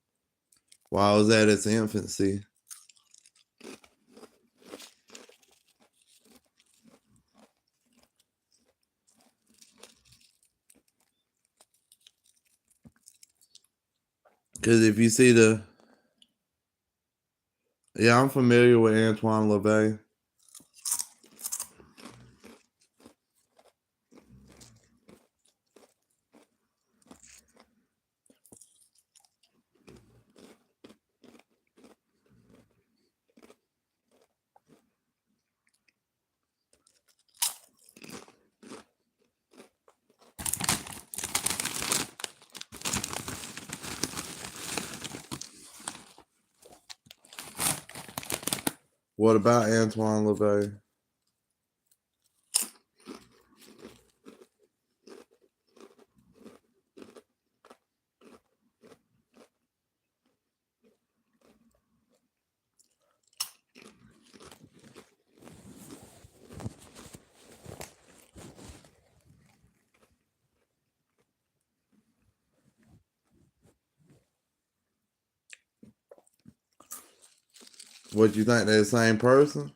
while it was at its infancy. Because if you see yeah, I'm familiar with Antoine LaVey. What about Antoine LaVey? What, you think they're the same person?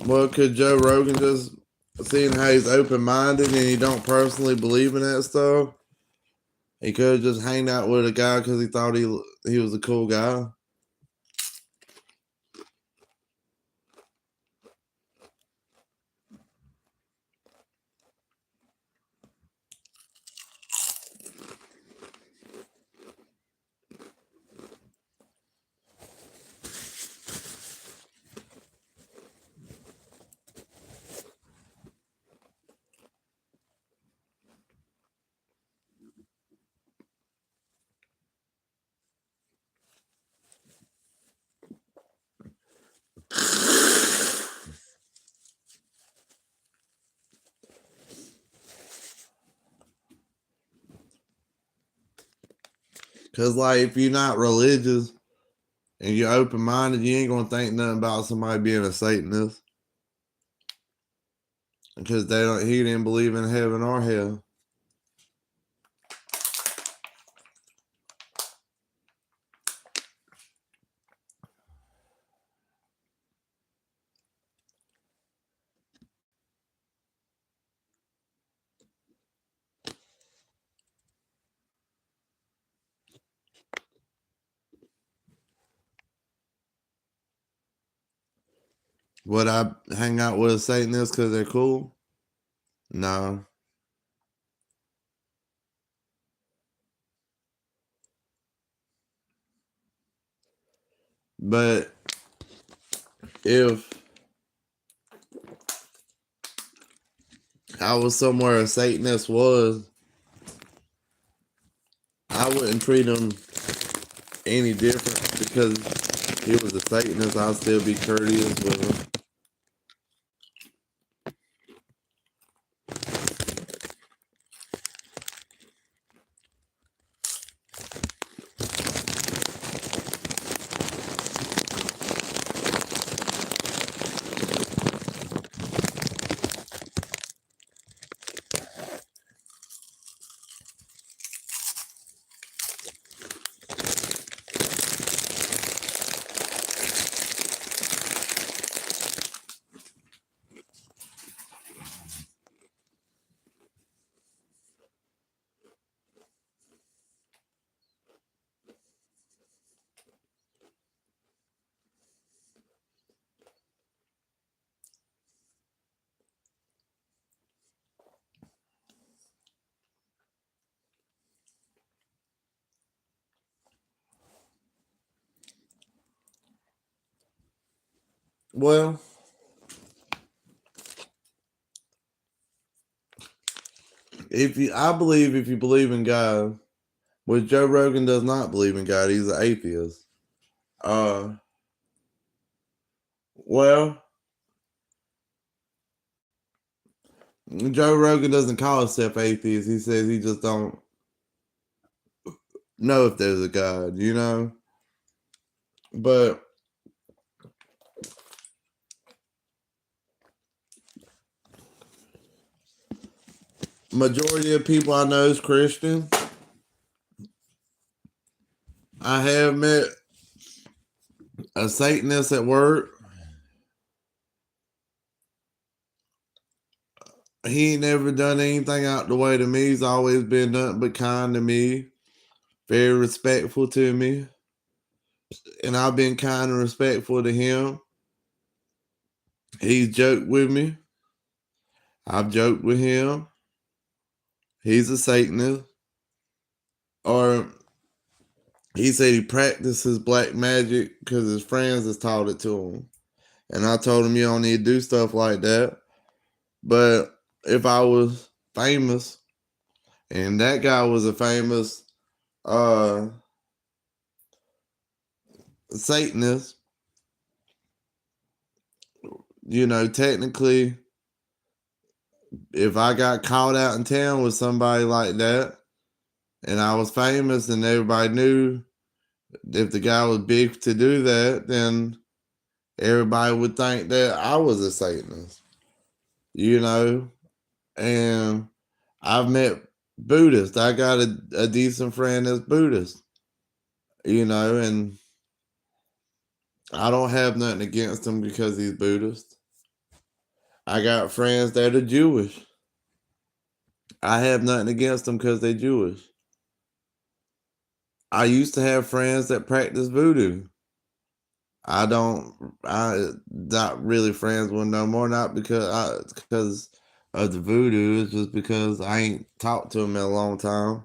Well, could Joe Rogan just, seeing how he's open-minded and he don't personally believe in that stuff, he could have just hanged out with a guy because he thought he was a cool guy? Because, like, if you're not religious and you're open-minded, you ain't going to think nothing about somebody being a Satanist. Because he didn't believe in heaven or hell. Would I hang out with a Satanist because they're cool? No. But if I was somewhere a Satanist was, I wouldn't treat him any different because he was a Satanist. I'd still be courteous with him. Well, I believe if you believe in God, which Joe Rogan does not believe in God, he's an atheist. Well, Joe Rogan doesn't call himself atheist. He says he just don't know if there's a God, you know? But majority of people I know is Christian. I have met a Satanist at work. He ain't never done anything out the way to me. He's always been nothing but kind to me, very respectful to me. And I've been kind and respectful to him. He's joked with me. I've joked with him. He's a Satanist. Or he said he practices black magic because his friends has taught it to him. And I told him you don't need to do stuff like that. But if I was famous and that guy was a famous Satanist, you know, technically, if I got caught out in town with somebody like that and I was famous and everybody knew if the guy was big to do that, then everybody would think that I was a Satanist, you know? And I've met Buddhists. I got a decent friend that's Buddhist, you know, and I don't have nothing against him because he's Buddhist. I got friends that are Jewish. I have nothing against them because they're Jewish. I used to have friends that practice voodoo. I'm not really friends with them no more, not because of the voodoo, it's just because I ain't talked to them in a long time.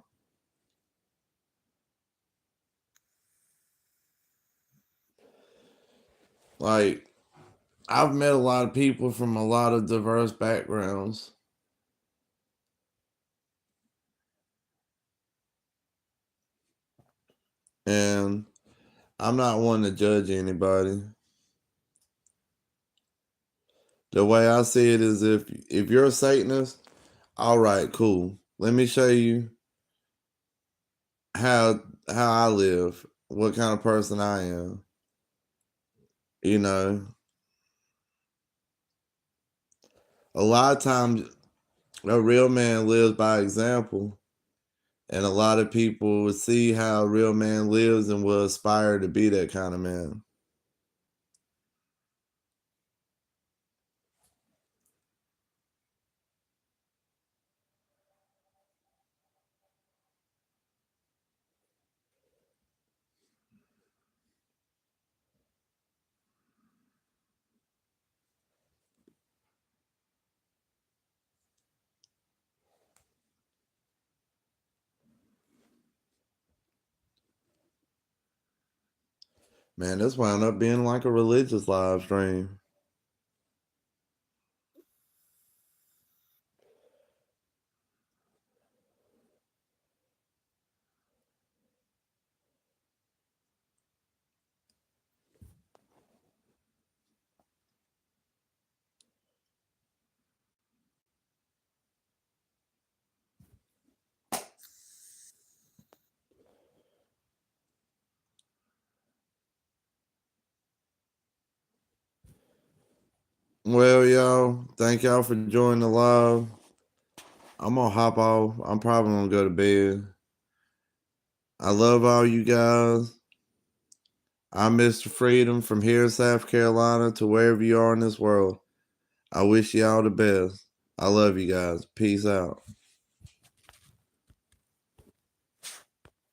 Like, I've met a lot of people from a lot of diverse backgrounds. And I'm not one to judge anybody. The way I see it is if you're a Satanist, all right, cool. Let me show you how how I live, what kind of person I am. You know, a lot of times a real man lives by example, and a lot of people will see how a real man lives and will aspire to be that kind of man. Man, this wound up being like a religious live stream. Well, y'all, thank y'all for joining the live. I'm gonna hop off. I'm probably gonna go to bed. I love all you guys. I'm Mr. Freedom from here in South Carolina to wherever you are in this world. I wish you all the best. I love you guys. Peace out.